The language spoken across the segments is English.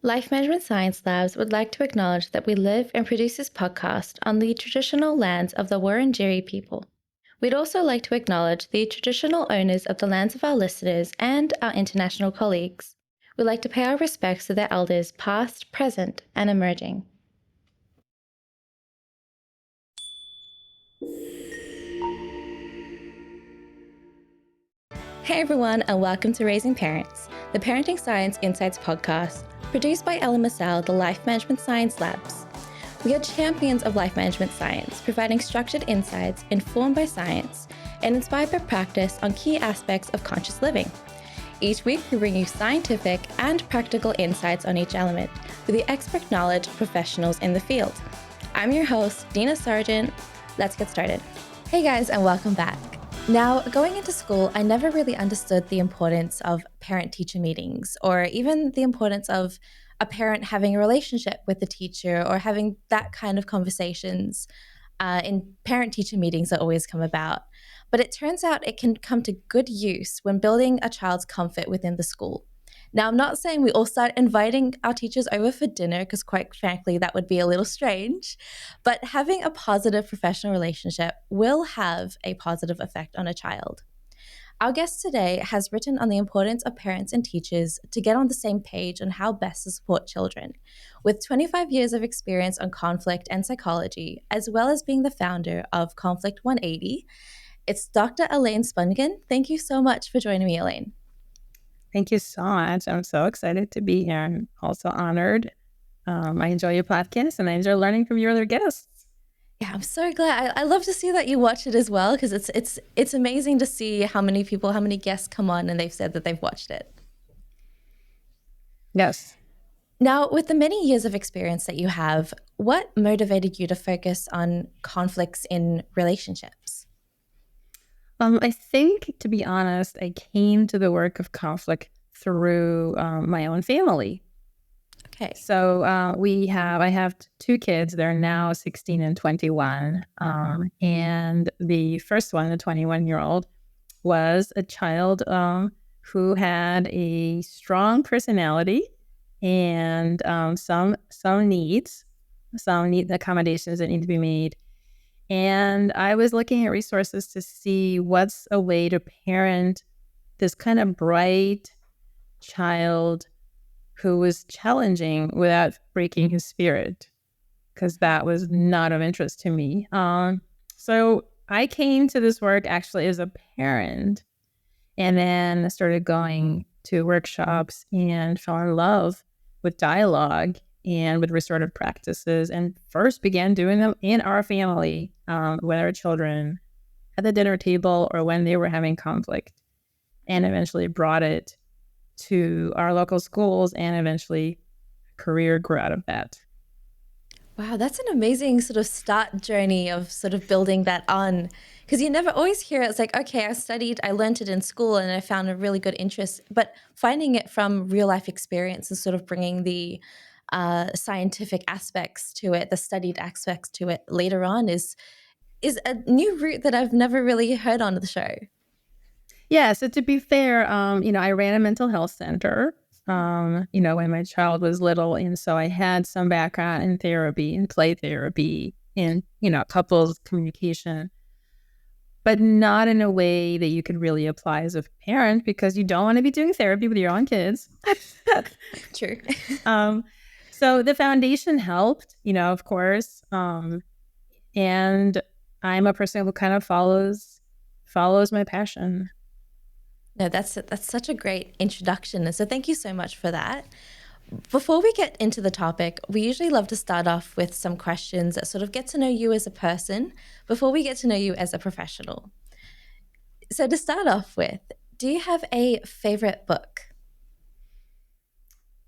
Life Management Science Labs would like to acknowledge that we live and produce this podcast on the traditional lands of the Wurundjeri people. We'd also like to acknowledge the traditional owners of the lands of our listeners and our international colleagues. We'd like to pay our respects to their elders past, present, and emerging. Hey everyone, and welcome to Raising Parents, the Parenting Science Insights podcast, produced by Ella Massell, the Life Management Science Labs. We are champions of life management science, providing structured insights informed by science and inspired by practice on key aspects of conscious living. Each week, we bring you scientific and practical insights on each element with the expert knowledge of professionals in the field. I'm your host, Dina Sargeant. Let's get started. Hey guys, and welcome back. Now, going into school, I never really understood the importance of parent-teacher meetings or even the importance of a parent having a relationship with the teacher or having that kind of conversations in parent-teacher meetings that always come about. But it turns out it can come to good use when building a child's comfort within the school. Now, I'm not saying we all start inviting our teachers over for dinner because quite frankly, that would be a little strange, but having a positive professional relationship will have a positive effect on a child. Our guest today has written on the importance of parents and teachers to get on the same page on how best to support children. With 25 years of experience on conflict and psychology, as well as being the founder of Conflict 180, it's Dr. Elaine Shpungin. Thank you so much for joining me, Elaine. Thank you so much. I'm so excited to be here. I'm also honored. I enjoy your podcast and I enjoy learning from your other guests. Yeah, I'm so glad. I love to see that you watch it as well because it's amazing to see how many guests come on and they've said that they've watched it. Yes. Now, with the many years of experience that you have, what motivated you to focus on conflicts in relationships? I think, to be honest, I came to the work of conflict through my own family. Okay. So I have two kids. They're now 16 and 21. And the first one, the 21-year-old, was a child who had a strong personality and some needs, accommodations that need to be made. And I was looking at resources to see what's a way to parent this kind of bright child who was challenging without breaking his spirit, because that was not of interest to me. So I came to this work actually as a parent, and then started going to workshops and fell in love with dialogue and with restorative practices, and first began doing them in our family with our children at the dinner table or when they were having conflict, and eventually brought it to our local schools, and eventually career grew out of that. Wow, that's an amazing sort of start journey of sort of building that on, because you never always hear it. It's like, okay, I learned it in school and I found a really good interest, but finding it from real life experience and sort of bringing the scientific aspects to it, the studied aspects to it later on is a new route that I've never really heard on the show. Yeah, so to be fair, I ran a mental health center, when my child was little. And so I had some background in therapy and play therapy and, couples communication, but not in a way that you could really apply as a parent, because you don't want to be doing therapy with your own kids. True. So the foundation helped, of course. And I'm a person who kind of follows my passion. No, that's such a great introduction. So thank you so much for that. Before we get into the topic, we usually love to start off with some questions that sort of get to know you as a person before we get to know you as a professional. So to start off with, do you have a favorite book?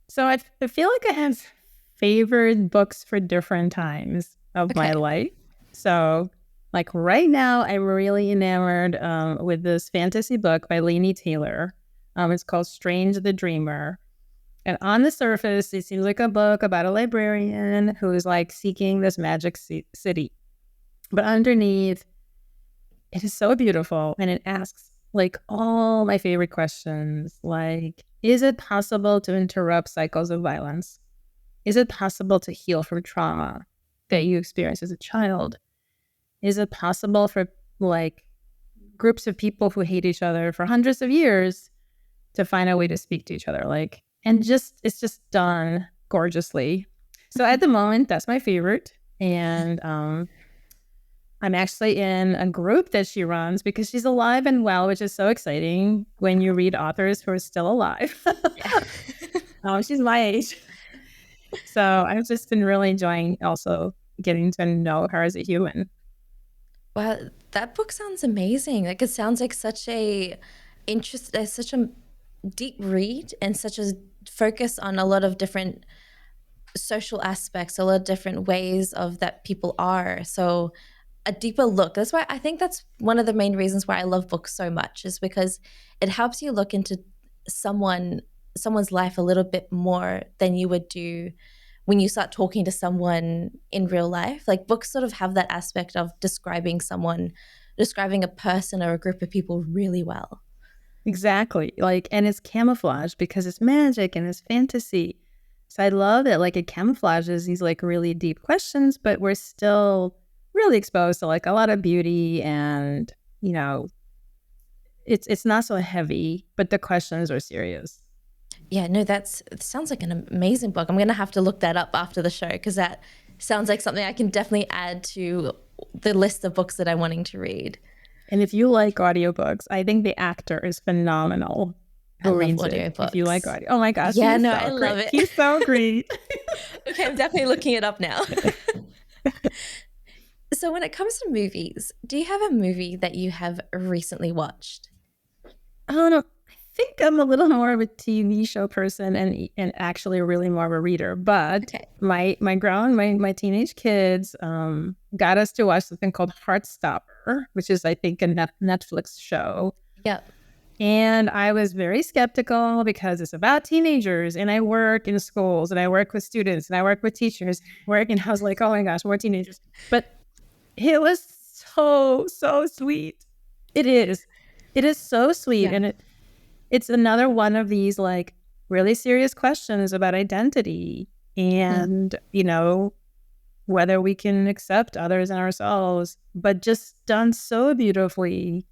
So I feel like I have favorite books for different times of my life. So like right now, I'm really enamored with this fantasy book by Laini Taylor. It's called Strange the Dreamer. And on the surface, it seems like a book about a librarian who is like seeking this magic city. But underneath, it is so beautiful. And it asks, like all my favorite questions, like, is it possible to interrupt cycles of violence? Is it possible to heal from trauma that you experienced as a child? Is it possible for like groups of people who hate each other for hundreds of years to find a way to speak to each other? Like, and just, it's just done gorgeously. So at the moment, that's my favorite. And I'm actually in a group that she runs because she's alive and well, which is so exciting when you read authors who are still alive. She's my age. So I've just been really enjoying also getting to know her as a human. Wow, that book sounds amazing. Like, it sounds like such a such a deep read and such a focus on a lot of different social aspects, a lot of different ways of that people are. So a deeper look. That's why I think that's one of the main reasons why I love books so much, is because it helps you look into someone's life a little bit more than you would do when you start talking to someone in real life. Like, books sort of have that aspect of describing a person or a group of people really well. Exactly. Like, and it's camouflage because it's magic and it's fantasy. So I love it. Like, it camouflages these like really deep questions, but we're still really exposed to like a lot of beauty, and you know, it's not so heavy, but the questions are serious. Yeah, no, it sounds like an amazing book. I'm going to have to look that up after the show, because that sounds like something I can definitely add to the list of books that I'm wanting to read. And if you like audiobooks, I think the actor is phenomenal. I love audiobooks. If you like audio, oh my gosh, yeah, no, I love it. He's so great. Okay, I'm definitely looking it up now. So when it comes to movies, do you have a movie that you have recently watched? I don't know. I think I'm a little more of a TV show person and actually really more of a reader. But okay. my teenage kids got us to watch something called Heartstopper, which is, I think, a Netflix show. Yep. And I was very skeptical because it's about teenagers, and I work in schools, and I work with students, and I work with teachers, and I was like, oh my gosh, more teenagers. But it was so sweet. It is so sweet. Yeah. And it's another one of these like really serious questions about identity and, you know, whether we can accept others and ourselves, but just done so beautifully.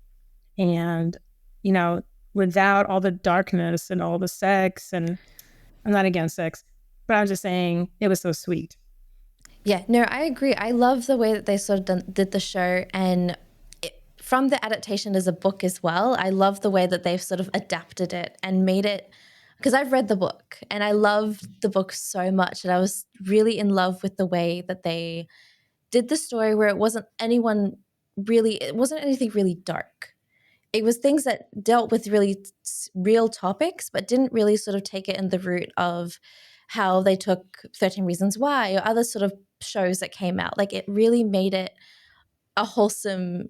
And, you know, without all the darkness and all the sex. And I'm not against sex, but I'm just saying it was so sweet. Yeah, no, I agree. I love the way that they sort of did the show, and from the adaptation as a book as well. I love the way that they've sort of adapted it and made it, because I've read the book and I loved the book so much, and I was really in love with the way that they did the story, where it wasn't anything really dark. It was things that dealt with really real topics, but didn't really sort of take it in the route of how they took 13 Reasons Why or other sort of shows that came out. Like, it really made it a wholesome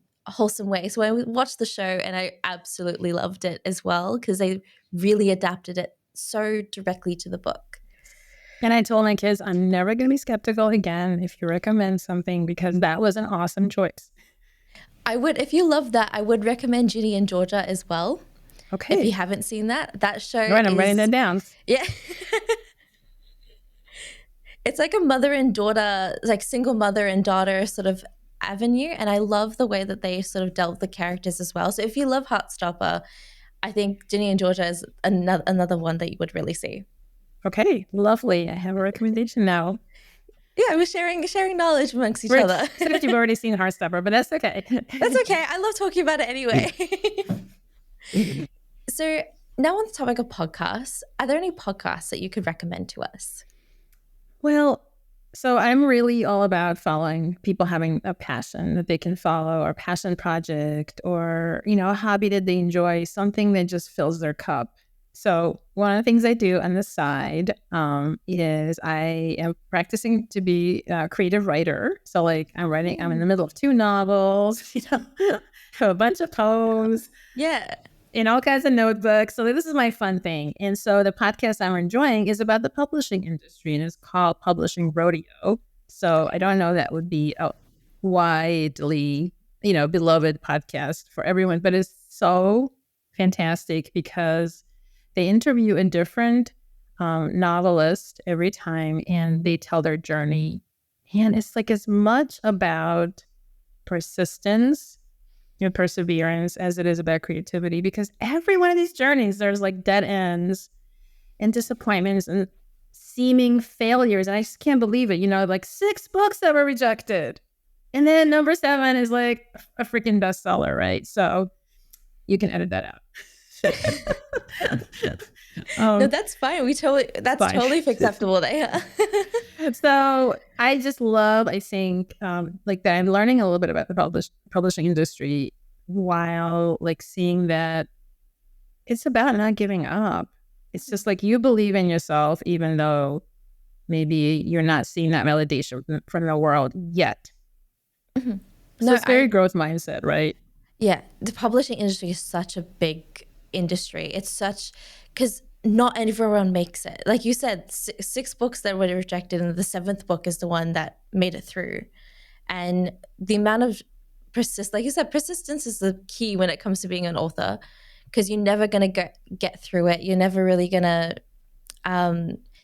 way. So I watched the show and I absolutely loved it as well, because they really adapted it so directly to the book. And I told my kids, I'm never going to be skeptical again if you recommend something, because that was an awesome choice. I would, if you love that, I would recommend Ginny and Georgia as well. Okay. If you haven't seen that show. Right, I'm writing that down. Yeah. It's like a mother and daughter, like single mother and daughter sort of avenue. And I love the way that they sort of dealt with the characters as well. So if you love Heartstopper, I think Ginny and Georgia is another one that you would really see. Okay, lovely. I have a recommendation now. Yeah, we're sharing knowledge amongst each other. Except you've already seen Heartstopper, but that's okay. That's okay. I love talking about it anyway. So now on the topic of podcasts, are there any podcasts that you could recommend to us? Well, so I'm really all about following people having a passion that they can follow, or passion project, or, you know, a hobby that they enjoy, something that just fills their cup. So one of the things I do on the side is I am practicing to be a creative writer. So like I'm in the middle of 2 novels, you know, a bunch of poems. Yeah. In all kinds of notebooks. So this is my fun thing. And so the podcast I'm enjoying is about the publishing industry, and it's called Publishing Rodeo. So I don't know that would be a widely, you know, beloved podcast for everyone, but it's so fantastic because they interview a different novelist every time, and they tell their journey. And it's like as much about persistence and perseverance as it is about creativity, because every one of these journeys, there's like dead ends and disappointments and seeming failures. And I just can't believe it. Like 6 books that were rejected. And then number 7 is like a freaking bestseller, right? So you can edit that out. No, that's fine. That's fine. totally acceptable there. So I just love, I think, like that I'm learning a little bit about the publishing industry while like seeing that it's about not giving up. It's just like you believe in yourself, even though maybe you're not seeing that validation from the world yet. Mm-hmm. So it's very growth mindset, right? Yeah, the publishing industry is such a big industry. It's because not everyone makes it. Like you said, 6 books that were rejected, and the 7th book is the one that made it through. And the amount of like you said, persistence is the key when it comes to being an author, because you're never going to get through it. You're never really going to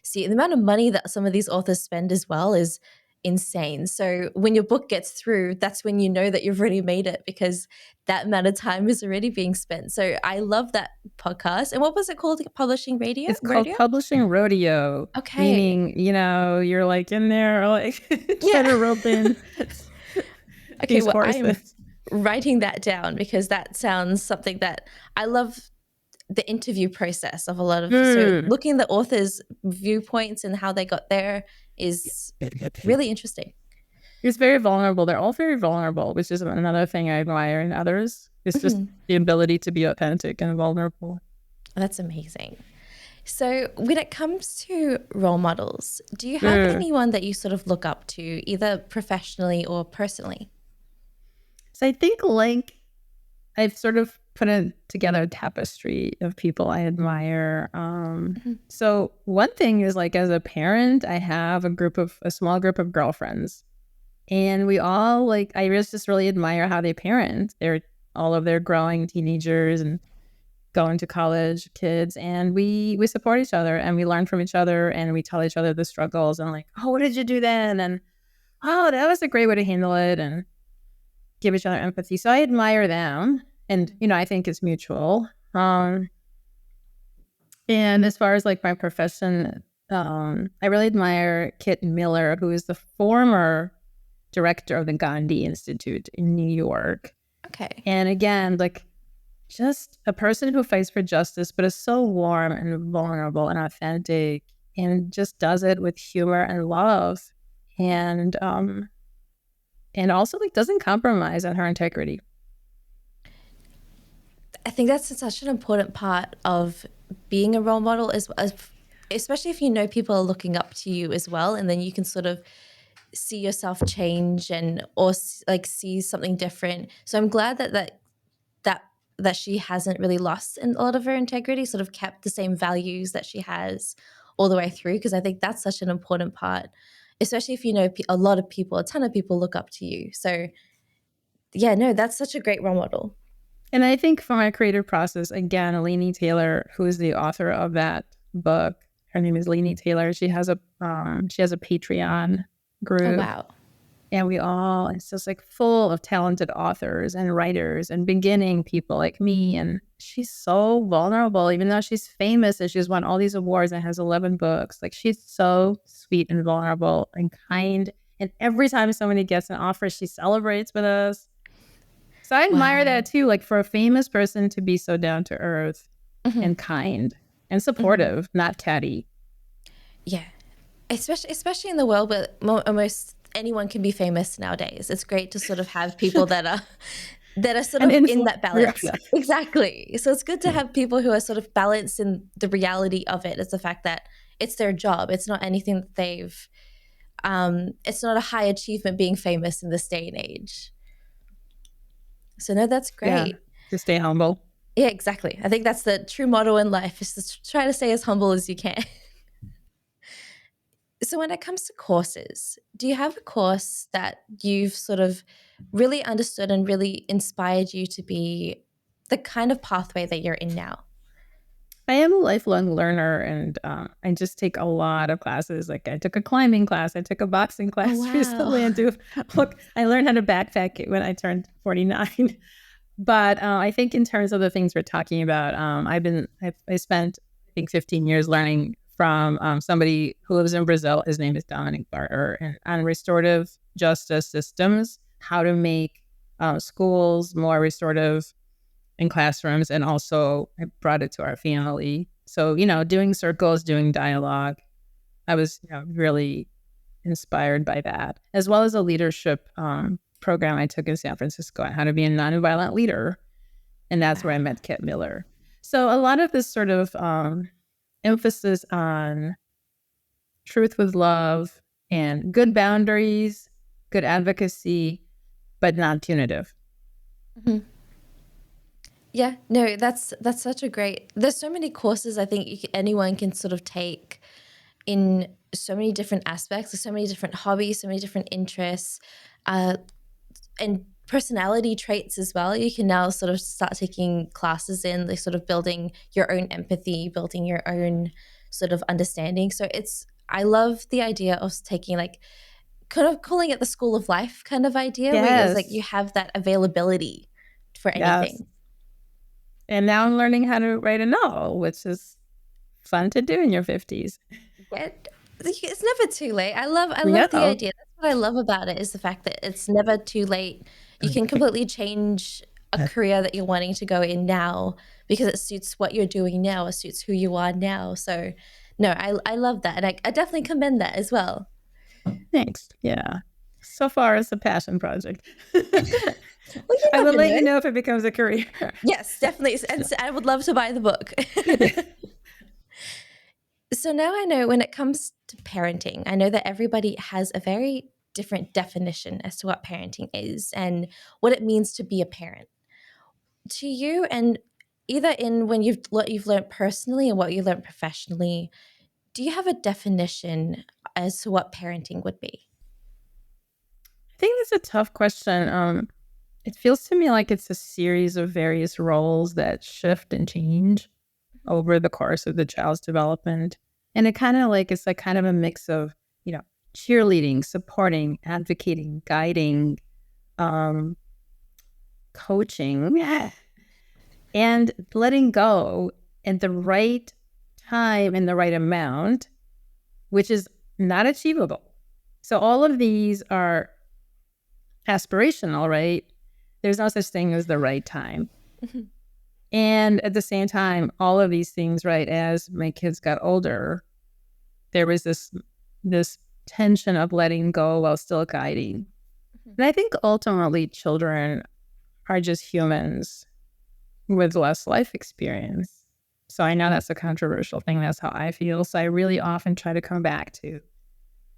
see the amount of money that some of these authors spend as well is insane. So when your book gets through, that's when you know that you've already made it, because that amount of time is already being spent. So I love that podcast. And what was it called? Publishing Radio? It's called Publishing Rodeo. Okay. Meaning, you're like in there, like trying to rope in. Okay, well, I'm writing that down because that sounds something that I love. The interview process of a lot of so looking at the authors' viewpoints and how they got there is really interesting. It's very vulnerable. They're all very vulnerable, which is another thing I admire in others. It's just the ability to be authentic and vulnerable. That's amazing. So when it comes to role models, do you have anyone that you sort of look up to, either professionally or personally? So I think like I've sort of put together a tapestry of people I admire. So one thing is like as a parent, I have a small group of girlfriends, and we all like, I just really admire how they parent. They're all of their growing teenagers and going to college kids, and we support each other and we learn from each other and we tell each other the struggles and like, oh, what did you do then? And oh, that was a great way to handle it, and give each other empathy. So I admire them. And, I think it's mutual. And as far as like my profession, I really admire Kit Miller, who is the former director of the Gandhi Institute in New York. Okay. And again, like just a person who fights for justice, but is so warm and vulnerable and authentic, and just does it with humor and love. And also like doesn't compromise on her integrity. I think that's such an important part of being a role model, especially if people are looking up to you as well, and then you can sort of see yourself change or like see something different. So I'm glad that she hasn't really lost a lot of her integrity, sort of kept the same values that she has all the way through, because I think that's such an important part, especially if a ton of people look up to you. So yeah, no, that's such a great role model. And I think for my creative process, again, Elaine Taylor, who is the author of that book, her name is Elaine Taylor. She has a Patreon group. Oh, wow. And it's just like full of talented authors and writers and beginning people like me. And she's so vulnerable, even though she's famous and she's won all these awards and has 11 books. Like she's so sweet and vulnerable and kind. And every time somebody gets an offer, she celebrates with us. So I admire that too, like for a famous person to be so down to earth and kind and supportive, not catty. Yeah. Especially in the world where almost anyone can be famous nowadays. It's great to sort of have people that are sort of in that balance. Yeah. Exactly. So it's good to have people who are sort of balanced in the reality of it. It's the fact that it's their job. It's not anything that they've it's not a high achievement being famous in this day and age. So no, that's great. Yeah, to stay humble. Yeah, exactly. I think that's the true motto in life, is to try to stay as humble as you can. So when it comes to courses, do you have a course that you've sort of really understood and really inspired you to be the kind of pathway that you're in now? I am a lifelong learner, and I just take a lot of classes. Like I took a climbing class, I took a boxing class recently, and I learned how to backpack when I turned 49. But I think in terms of the things we're talking about, I spent I think 15 years learning from somebody who lives in Brazil. His name is Dominic Barter, and on restorative justice systems, how to make schools more restorative in classrooms, and also I brought it to our family. So, doing circles, doing dialogue, I was really inspired by that, as well as a leadership program I took in San Francisco on how to be a nonviolent leader. And that's where I met Kit Miller. So a lot of this sort of emphasis on truth with love and good boundaries, good advocacy, but not punitive. Mm-hmm. Yeah, no, that's such a great. There's so many courses I think anyone can sort of take in so many different aspects, so many different hobbies, so many different interests, and personality traits as well. You can now sort of start taking classes in, like sort of building your own empathy, building your own sort of understanding. So I love the idea of taking like kind of calling it the school of life kind of idea, where it's like you have that availability for anything. Yes. And now I'm learning how to write a novel, which is fun to do in your 50s. It's never too late. I love the idea. That's what I love about it, is the fact that it's never too late. You can completely change a career that you're wanting to go in now because it suits what you're doing now, it suits who you are now. So no, I love that. And I definitely commend that as well. Thanks. Yeah. So far it's a passion project. Well, I will let you know if it becomes a career. Yes, definitely. And I would love to buy the book. So now I know when it comes to parenting, I know that everybody has a very different definition as to what parenting is and what it means to be a parent. To you, and either in when what you've learned personally and what you learned professionally, do you have a definition as to what parenting would be? I think that's a tough question. It feels to me like it's a series of various roles that shift and change over the course of the child's development. And it's kind of a mix of, cheerleading, supporting, advocating, guiding, coaching, and letting go at the right time and the right amount, which is not achievable. So all of these are aspirational, right? There's no such thing as the right time. Mm-hmm. And at the same time, all of these things, right, as my kids got older, there was this tension of letting go while still guiding. Mm-hmm. And I think ultimately children are just humans with less life experience. So I know that's a controversial thing. That's how I feel. So I really often try to come back to,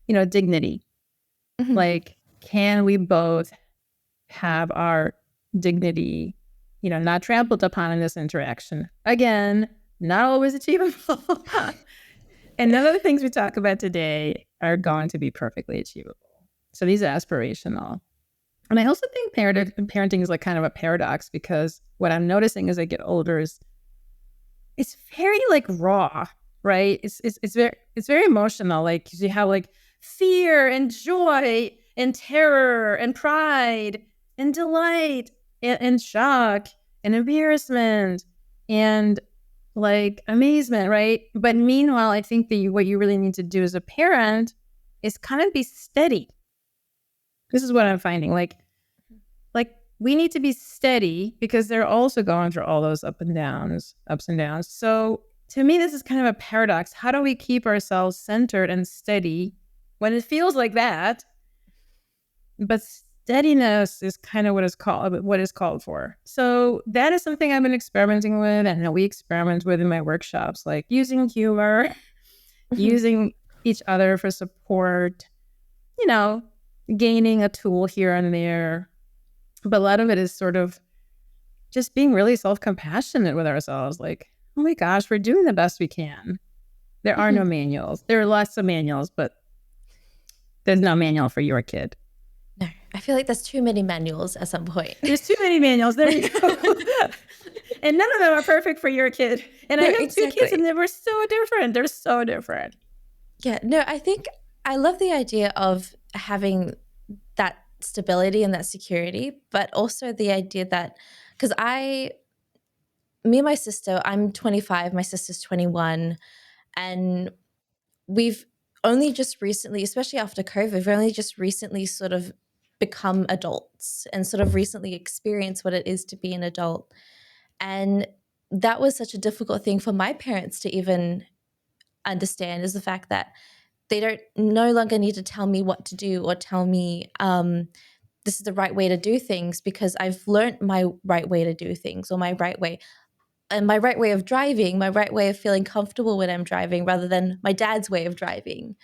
dignity. Mm-hmm. Like, can we both have our dignity, not trampled upon in this interaction? Again, not always achievable. And none of the things we talk about today are going to be perfectly achievable. So these are aspirational. And I also think parenting is like kind of a paradox, because what I'm noticing as I get older is it's very like raw, right? It's very emotional. Like you have like fear and joy and terror and pride and delight and shock and embarrassment and like amazement, right? But meanwhile, I think that what you really need to do as a parent is kind of be steady. This is what I'm finding. Like we need to be steady because they're also going through all those ups and downs. So to me, this is kind of a paradox. How do we keep ourselves centered and steady when it feels like that? But steadiness is kind of what is called for. So that is something I've been experimenting with, and that we experiment with in my workshops, like using humor, using each other for support, gaining a tool here and there. But a lot of it is sort of just being really self-compassionate with ourselves. Like, oh my gosh, we're doing the best we can. There are no manuals. There are lots of manuals, but there's no manual for your kid. No, I feel like there's too many manuals at some point. There's too many manuals. There you go. And none of them are perfect for your kid. And No, I have exactly. 2 kids and they were so different. They're so different. Yeah, no, I think I love the idea of having that stability and that security, but also the idea that, because me and my sister, I'm 25, my sister's 21, and we've only just recently, especially after COVID, we've only just recently sort of become adults and sort of recently experienced what it is to be an adult. And that was such a difficult thing for my parents to even understand, is the fact that they don't no longer need to tell me what to do or tell me this is the right way to do things, because I've learned my right way to do things, or my right way, and my right way of driving, my right way of feeling comfortable when I'm driving, rather than my dad's way of driving.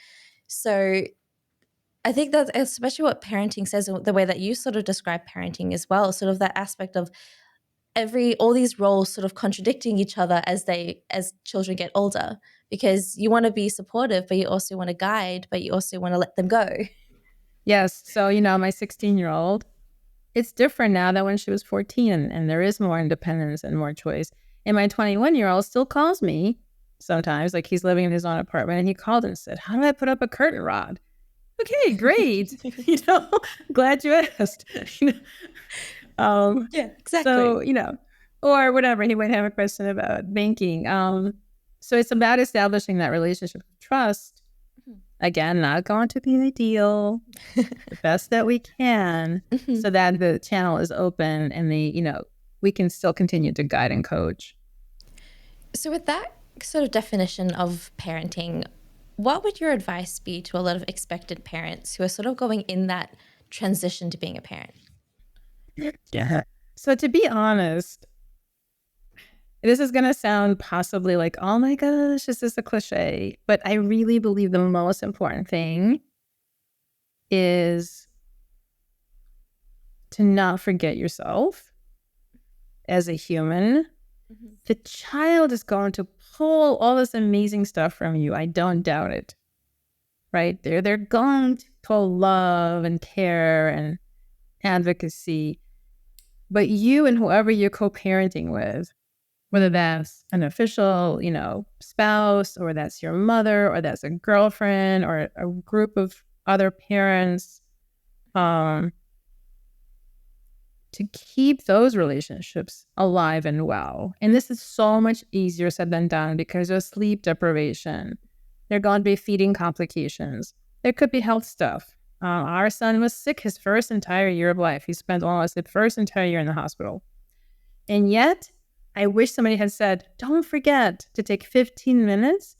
So I think that's especially what parenting says, the way that you sort of describe parenting as well, sort of that aspect of all these roles sort of contradicting each other as children get older, because you want to be supportive, but you also want to guide, but you also want to let them go. Yes. So, my 16-year-old, it's different now than when she was 14, and there is more independence and more choice. And my 21-year-old still calls me sometimes, like he's living in his own apartment, and he called and said, "How do I put up a curtain rod?" Okay, great. Glad you asked. Yeah, exactly. So, or whatever, he might have a question about banking. So it's about establishing that relationship of trust. Again, not going to be ideal, the best that we can, so that the channel is open and we can still continue to guide and coach. So with that sort of definition of parenting, what would your advice be to a lot of expectant parents who are sort of going in that transition to being a parent? Yeah. So to be honest, this is going to sound possibly like, oh my gosh, this is a cliche, but I really believe the most important thing is to not forget yourself as a human. The child is going to pull all this amazing stuff from you. I don't doubt it. Right? They're going to pull love and care and advocacy. But you and whoever you're co-parenting with, whether that's an official, spouse, or that's your mother, or that's a girlfriend, or a group of other parents, to keep those relationships alive and well. And this is so much easier said than done, because there's sleep deprivation. There are going to be feeding complications. There could be health stuff. Our son was sick his first entire year of life. He spent almost the first entire year in the hospital. And yet, I wish somebody had said, don't forget to take 15 minutes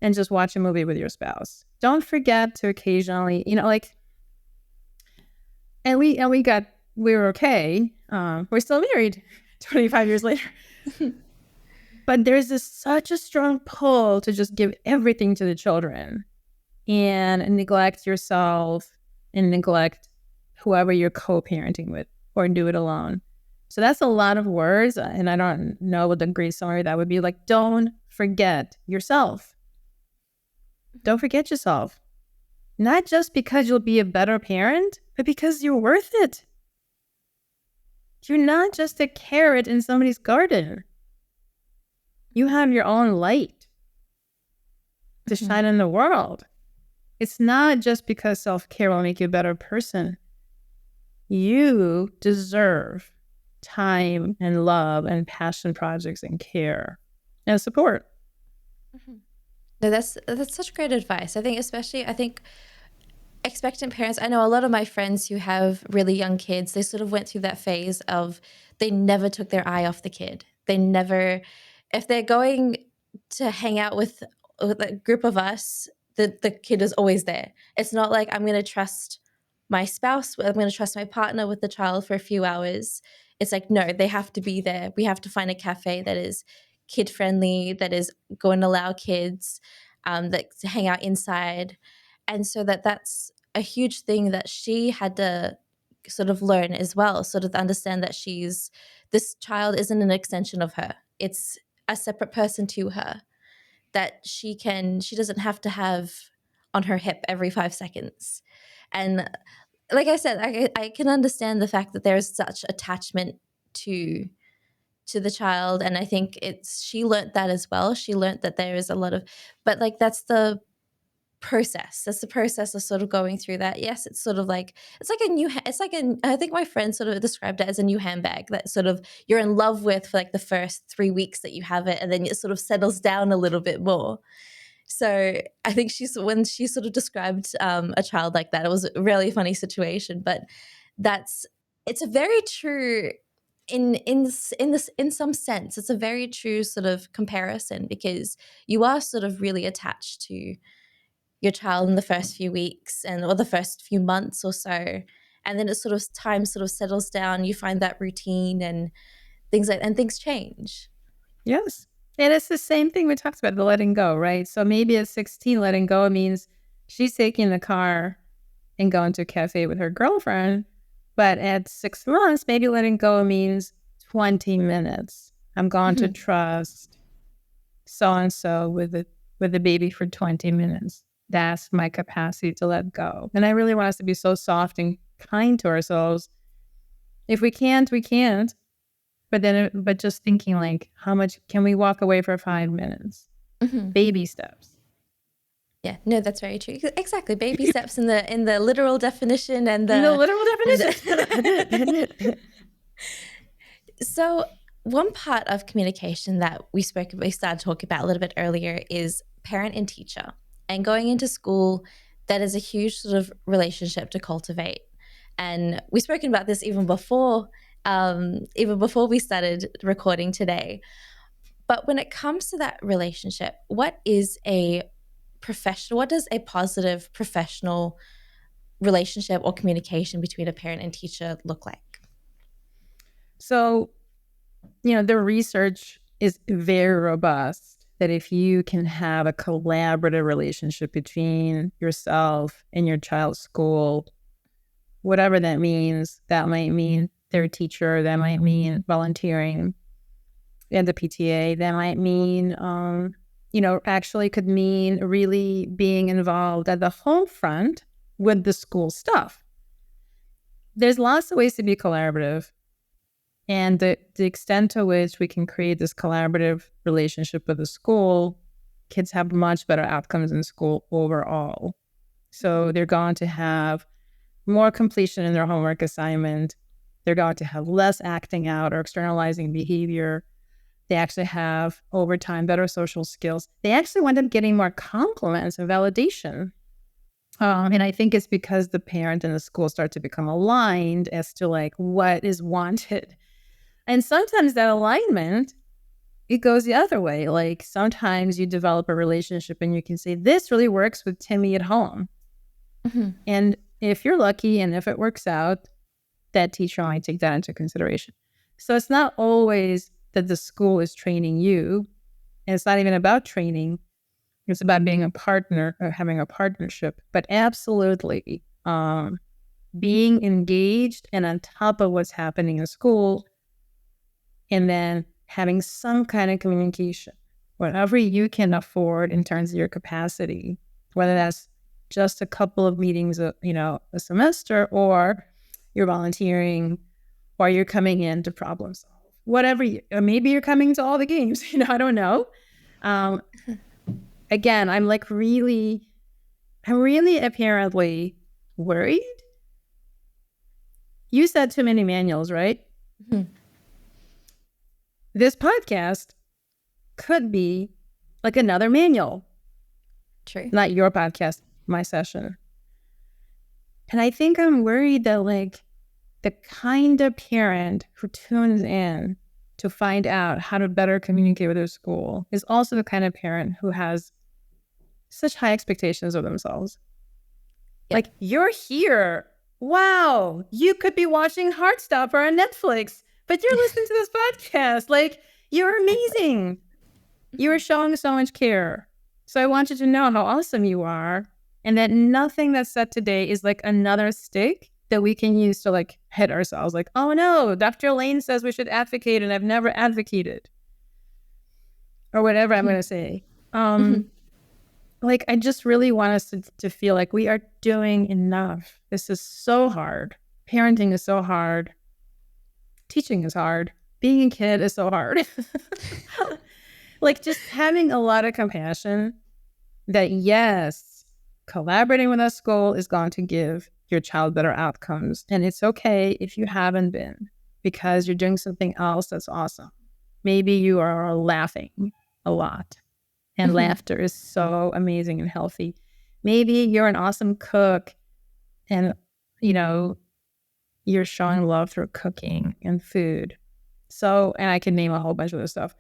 and just watch a movie with your spouse. Don't forget to occasionally, and we were okay. We're still married 25 years later. But there's such a strong pull to just give everything to the children and neglect yourself and neglect whoever you're co-parenting with, or do it alone. So that's a lot of words, and I don't know what the great summary that would be. Like, don't forget yourself. Don't forget yourself. Not just because you'll be a better parent, but because you're worth it. You're not just a carrot in somebody's garden. You have your own light to shine in the world. It's not just because self-care will make you a better person. You deserve time and love and passion projects and care and support. No, that's such great advice. I think expectant parents, I know a lot of my friends who have really young kids, they sort of went through that phase of they never took their eye off the kid. If they're going to hang out with a group of us, the kid is always there. It's not like I'm going to trust my spouse, I'm going to trust my partner with the child for a few hours. It's like, no, they have to be there. We have to find a cafe that is kid friendly, that is going to allow kids that to hang out inside. And so that's a huge thing that she had to sort of learn as well, sort of understand that this child isn't an extension of her. It's a separate person to her that she doesn't have to have on her hip every 5 seconds. And like I said, I can understand the fact that there is such attachment to the child, and I think she learnt that as well. She learnt that there is a lot of, but like that's the process. That's the process of sort of going through that. Yes, it's sort of like it's like a new. It's like I think my friend sort of described it as a new handbag that sort of you're in love with for like the first 3 weeks that you have it, and then it sort of settles down a little bit more. So I think when she sort of described a child like that, it was a really funny situation. But it's a very true in some sense. It's a very true sort of comparison because you are sort of really attached to your child in the first few weeks or the first few months or so, and then it sort of time sort of settles down. You find that routine and things change. Yes. And it's the same thing we talked about, the letting go, right? So maybe at 16, letting go means she's taking the car and going to a cafe with her girlfriend. But at 6 months, maybe letting go means 20 minutes. I'm going to trust so-and-so with the baby for 20 minutes. That's my capacity to let go. And I really want us to be so soft and kind to ourselves. If we can't, we can't. But just thinking like, how much can we walk away for 5 minutes? Baby steps. Yeah, no, that's very true. Exactly, baby steps in the literal definition and the literal definition. So one part of communication that we started talking about a little bit earlier is parent and teacher, and going into school. That is a huge sort of relationship to cultivate, and we've spoken about this even before we started recording today. But when it comes to that relationship, what does a positive professional relationship or communication between a parent and teacher look like? So, the research is very robust that if you can have a collaborative relationship between yourself and your child's school, whatever that might mean their teacher, that might mean volunteering in the PTA, that might mean, actually could mean really being involved at the home front with the school stuff. There's lots of ways to be collaborative. And the extent to which we can create this collaborative relationship with the school, kids have much better outcomes in school overall. So they're going to have more completion in their homework assignment. They're going to have less acting out or externalizing behavior. They actually have, over time, better social skills. They actually wind up getting more compliments and validation. And I think it's because the parent and the school start to become aligned as to like what is wanted. And sometimes that alignment, it goes the other way. Like sometimes you develop a relationship and you can say, this really works with Timmy at home. And if you're lucky and if it works out, that teacher might take that into consideration. So it's not always that the school is training you. And it's not even about training. It's about being a partner or having a partnership. But absolutely, being engaged and on top of what's happening in school, and then having some kind of communication, whatever you can afford in terms of your capacity, whether that's just a couple of meetings, a semester, or you're volunteering, or you're coming in to problem solve, whatever. Or maybe you're coming to all the games. I don't know. Again, I'm really apparently worried. You said too many manuals, right? This podcast could be like another manual. True. Not your podcast, my session. And I think I'm worried that like the kind of parent who tunes in to find out how to better communicate with their school is also the kind of parent who has such high expectations of themselves. Yep. Like, you're here. Wow. You could be watching Heartstopper on Netflix, but you're listening to this podcast. Like, you're amazing. You are showing so much care. So I want you to know how awesome you are, and that nothing that's said today is like another stick that we can use to like hit ourselves. Like, oh no, Dr. Elaine says we should advocate and I've never advocated. Or whatever I'm going to say. like, I just really want us to feel like we are doing enough. This is so hard. Parenting is so hard. Teaching is hard. Being a kid is so hard. Like, just having a lot of compassion that, yes, collaborating with a school is going to give your child better outcomes. And it's okay if you haven't been, because you're doing something else that's awesome. Maybe you are laughing a lot, and laughter is so amazing and healthy. Maybe you're an awesome cook and, you know, you're showing love through cooking and food. So, and I can name a whole bunch of other stuff.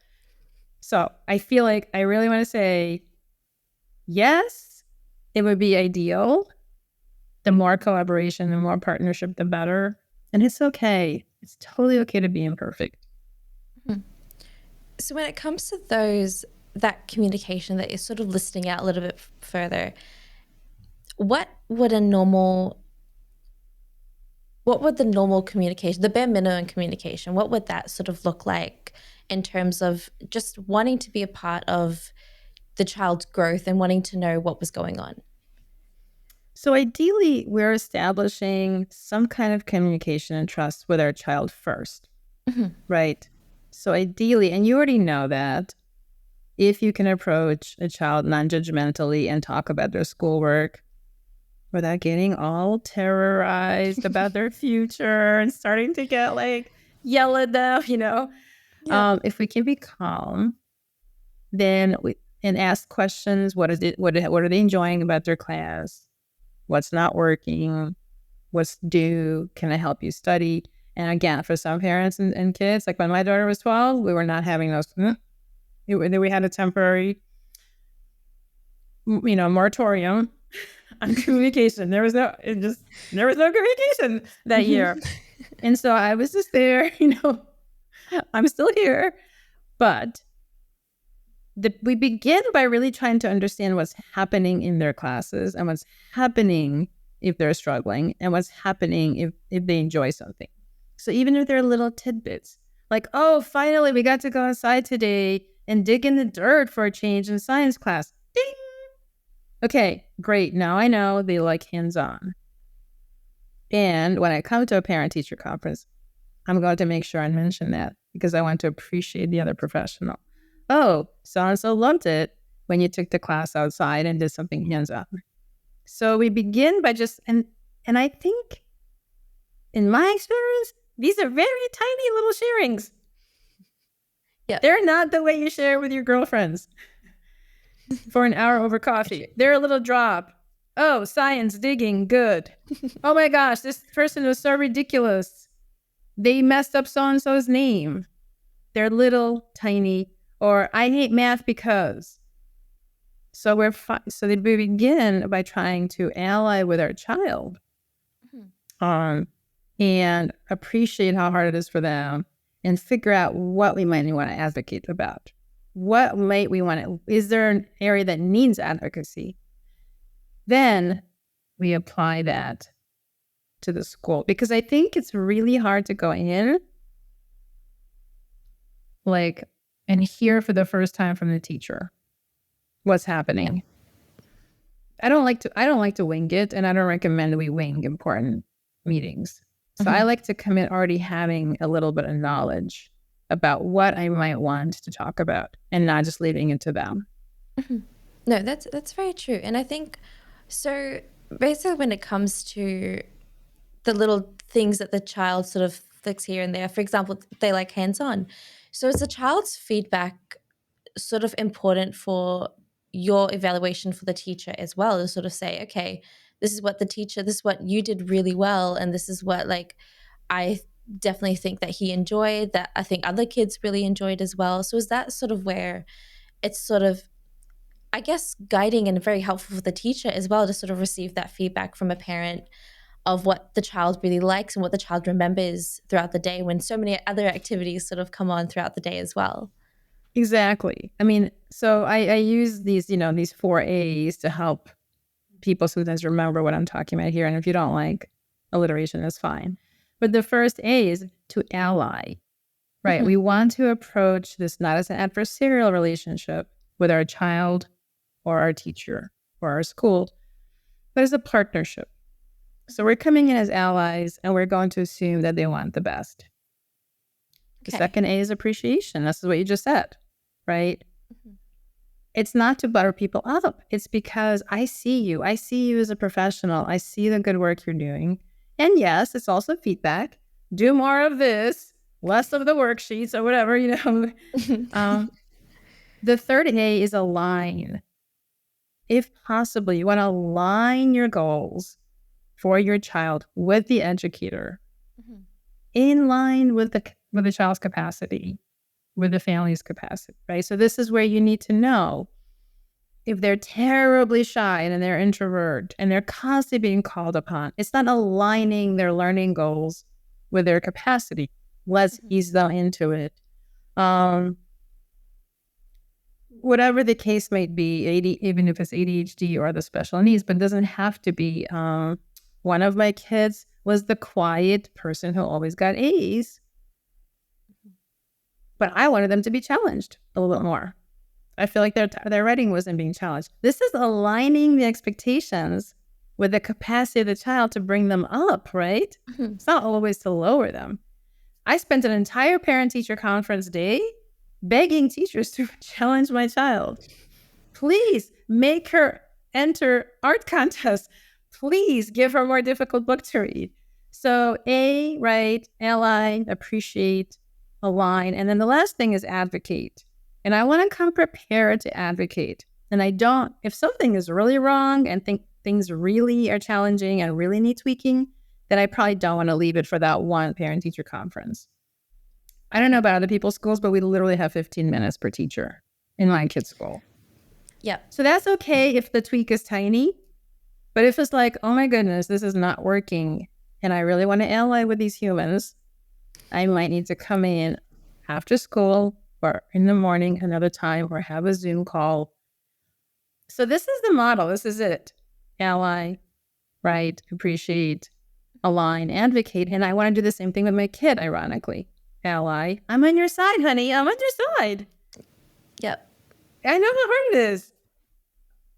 So I feel like I really want to say, yes, it would be ideal. The more collaboration, the more partnership, the better. And it's okay. It's totally okay to be imperfect. So when it comes to that communication that you're sort of listing out a little bit further, what would the normal communication, the bare minimum communication, what would that sort of look like in terms of just wanting to be a part of the child's growth and wanting to know what was going on? So ideally, we're establishing some kind of communication and trust with our child first, right? So ideally, and you already know that, if you can approach a child non-judgmentally and talk about their schoolwork without getting all terrorized about their future and starting to get like yell at them, you know, if we can be calm, then and ask questions. What is it? What are they enjoying about their class? What's not working? What's due? Can I help you study? And again, for some parents and kids, like when my daughter was 12, we were not having those. We had a temporary, moratorium on communication. There was no communication that year. And so I was just there, I'm still here, but we begin by really trying to understand what's happening in their classes and what's happening if they're struggling and what's happening if they enjoy something. So even if they're little tidbits, like, oh, finally we got to go outside today and dig in the dirt for a change in science class. Ding! Okay, great. Now I know they like hands-on. And when I come to a parent-teacher conference, I'm going to make sure I mention that because I want to appreciate the other professional. Oh, so-and-so loved it when you took the class outside and did something hands-on. So we begin by and I think, in my experience, these are very tiny little sharings. Yeah, they're not the way you share with your girlfriends for an hour over coffee. They're a little drop. Oh, science, digging, good. Oh my gosh, this person was so ridiculous. They messed up so-and-so's name. They're little, tiny, or I hate math because. So we begin by trying to ally with our child, and appreciate how hard it is for them, and figure out what we might want to advocate about. What might we want to? Is there an area that needs advocacy? Then we apply that to the school, because I think it's really hard to go in, and hear for the first time from the teacher what's happening. I don't like to wing it, and I don't recommend we wing important meetings. So I like to commit already having a little bit of knowledge about what I might want to talk about, and not just leaving it to them. No, that's very true. And I think, so basically when it comes to the little things that the child sort of flicks here and there, for example, they like hands-on. So is the child's feedback sort of important for your evaluation for the teacher as well, to sort of say, okay, this is what you did really well, and this is what I definitely think that he enjoyed, that I think other kids really enjoyed as well. So is that sort of where it's sort of, I guess, guiding and very helpful for the teacher as well, to sort of receive that feedback from a parent of what the child really likes and what the child remembers throughout the day, when so many other activities sort of come on throughout the day as well. Exactly. I mean, so I use these 4 A's to help people sometimes remember what I'm talking about here. And if you don't like alliteration, that's fine. But the first A is to ally, right? We want to approach this not as an adversarial relationship with our child or our teacher, or our school, but as a partnership. So we're coming in as allies, and we're going to assume that they want the best. The second A is appreciation. This is what you just said, right? Mm-hmm. It's not to butter people up. It's because I see you. I see you as a professional. I see the good work you're doing. And yes, it's also feedback. Do more of this, less of the worksheets or whatever, The third A is align. If possible, you want to align your goals for your child with the educator, mm-hmm. in line with the child's capacity, with the family's capacity, right? So this is where you need to know if they're terribly shy and they're introvert and they're constantly being called upon. It's not aligning their learning goals with their capacity. Let's ease them into it. Whatever the case might be, even if it's ADHD or the special needs, but it doesn't have to be. One of my kids was the quiet person who always got A's, but I wanted them to be challenged a little bit more. I feel like their writing wasn't being challenged. This is aligning the expectations with the capacity of the child to bring them up, right? Mm-hmm. It's not always to lower them. I spent an entire parent-teacher conference day begging teachers to challenge my child. Please make her enter art contests. Please give her a more difficult book to read. So A, right, ally, appreciate, align. And then the last thing is advocate. And I want to come prepared to advocate. And if something is really wrong and things really are challenging and really need tweaking, then I probably don't want to leave it for that one parent-teacher conference. I don't know about other people's schools, but we literally have 15 minutes per teacher in my kid's school. Yeah. So that's okay if the tweak is tiny. But if it's like, oh my goodness, this is not working, and I really want to ally with these humans, I might need to come in after school or in the morning another time or have a Zoom call. So this is the model. This is it. Ally, right, appreciate, align, advocate. And I want to do the same thing with my kid, ironically. Ally, I'm on your side, honey. I'm on your side. Yep. I know how hard it is.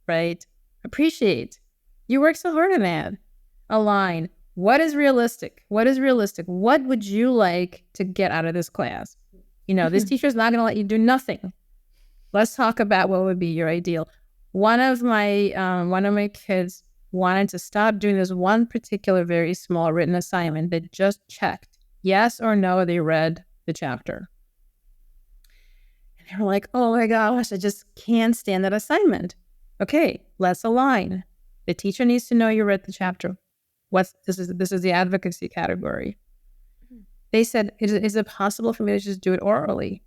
Right? Appreciate. You work so hard on that. Align. What is realistic? What is realistic? What would you like to get out of this class? This teacher's not going to let you do nothing. Let's talk about what would be your ideal. One of my kids wanted to stop doing this one particular very small written assignment that just checked yes or no they read the chapter. And they were like, oh my gosh, I just can't stand that assignment. Okay, let's align. The teacher needs to know you read the chapter. This is the advocacy category. They said, is it possible for me to just do it orally?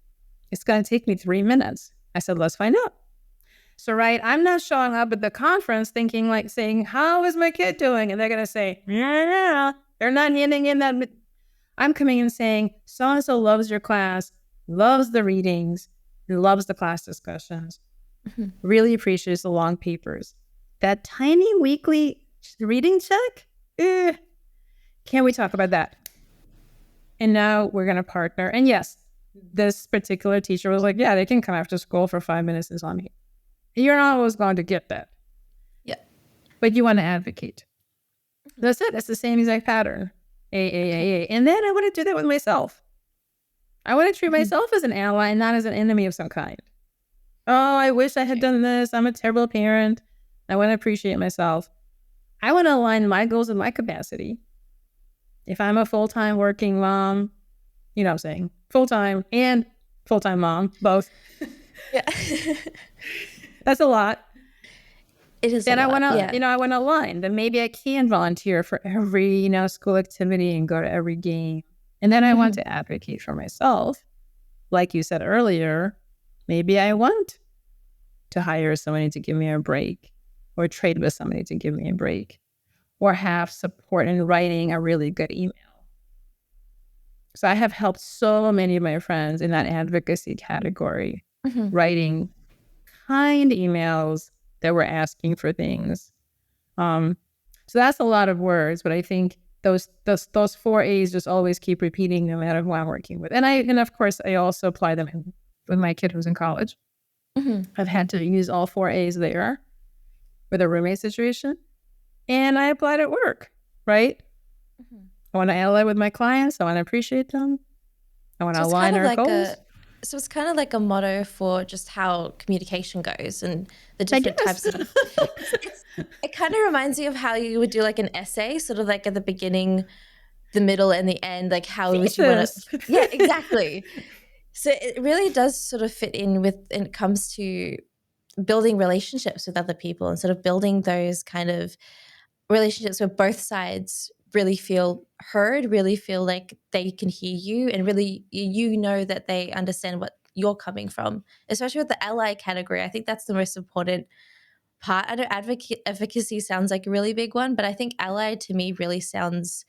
It's going to take me 3 minutes. I said, let's find out. So, right, I'm not showing up at the conference saying, how is my kid doing? And they're going to say, yeah. They're not handing in that. I'm coming in saying, so-and-so loves your class, loves the readings, loves the class discussions, really appreciates the long papers. That tiny weekly reading check? Can we talk about that? And now we're going to partner. And yes, this particular teacher was like, yeah, they can come after school for 5 minutes and on me. You're not always going to get that. Yeah. But you want to advocate. That's it. That's the same exact pattern. A. And then I want to do that with myself. I want to treat myself as an ally and not as an enemy of some kind. Oh, I wish I had done this. I'm a terrible parent. I want to appreciate myself. I want to align my goals with my capacity. If I'm a full-time working mom, you know what I'm saying, full-time and full-time mom, both. Yeah. That's a lot. It is. Then I want to, I want to align. Then maybe I can volunteer for every, school activity and go to every game. And then I want to advocate for myself. Like you said earlier, maybe I want to hire somebody to give me a break or trade with somebody to give me a break or have support in writing a really good email. So I have helped so many of my friends in that advocacy category, writing kind emails that were asking for things. So that's a lot of words, but I think those 4 A's just always keep repeating no matter who I'm working with. And of course I also apply them with my kid who's in college. I've had to use all 4 A's there with a roommate situation, and I apply it at work, right? Mm-hmm. I want to ally with my clients. I want to appreciate them. I want to align our goals. So it's kind of like a motto for just how communication goes and the different types of... It kind of reminds me of how you would do like an essay, sort of like at the beginning, the middle, and the end, like how would you want to... Yeah, exactly. So it really does sort of fit in when it comes to building relationships with other people and sort of building those kind of relationships where both sides really feel heard, really feel like they can hear you, and really you know that they understand what you're coming from, especially with the ally category. I think that's the most important part. I know advocacy sounds like a really big one, but I think ally to me really sounds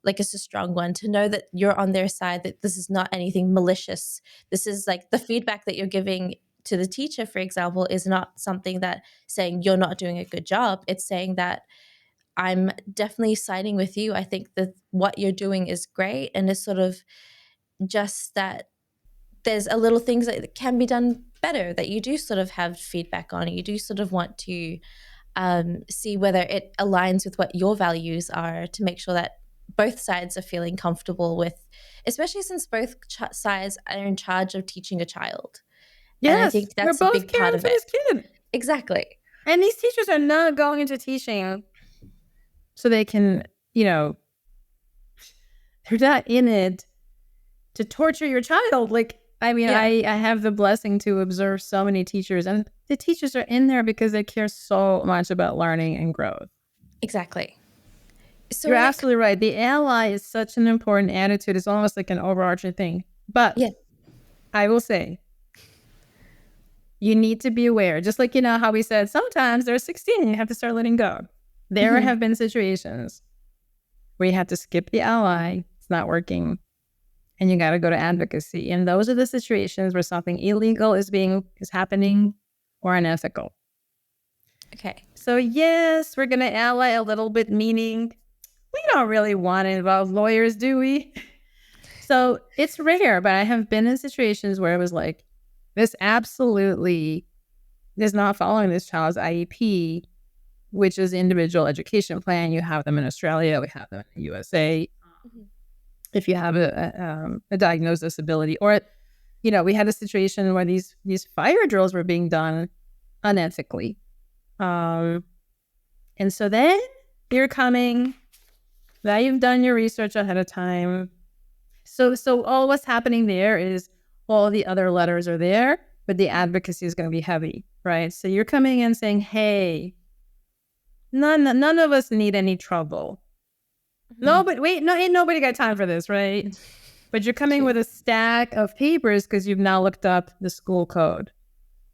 like it's a strong one, to know that you're on their side, that this is not anything malicious. This is like the feedback that you're giving to the teacher, for example, is not something that saying you're not doing a good job. It's saying that I'm definitely siding with you. I think that what you're doing is great. And it's sort of just that there's a little things that can be done better, that you do sort of have feedback on. You do sort of want to see whether it aligns with what your values are, to make sure that both sides are feeling comfortable with, especially since both sides are in charge of teaching a child. Yes, and I think that's a big part of it. Kid. Exactly. And these teachers are not going into teaching so they can, they're not in it to torture your child. Like, I mean, yeah. I have the blessing to observe so many teachers, and the teachers are in there because they care so much about learning and growth. Exactly. So you're absolutely right. The ally is such an important attitude. It's almost like an overarching thing. But yeah. I will say, you need to be aware. Just like, how we said, sometimes they're 16 and you have to start letting go. There have been situations where you have to skip the ally. It's not working. And you got to go to advocacy. And those are the situations where something illegal is happening or unethical. Okay. So yes, we're going to ally a little bit, meaning we don't really want to involve lawyers, do we? So it's rare, but I have been in situations where it was like, this absolutely is not following this child's IEP, which is individual education plan. You have them in Australia, we have them in the USA. If you have a diagnosed disability, or, we had a situation where these fire drills were being done unethically. And so then you're coming, now you've done your research ahead of time. So all what's happening there is all the other letters are there, but the advocacy is going to be heavy, right? So you're coming in saying, hey, none of us need any trouble. No, but wait, ain't nobody got time for this, right? But you're coming with a stack of papers because you've now looked up the school code,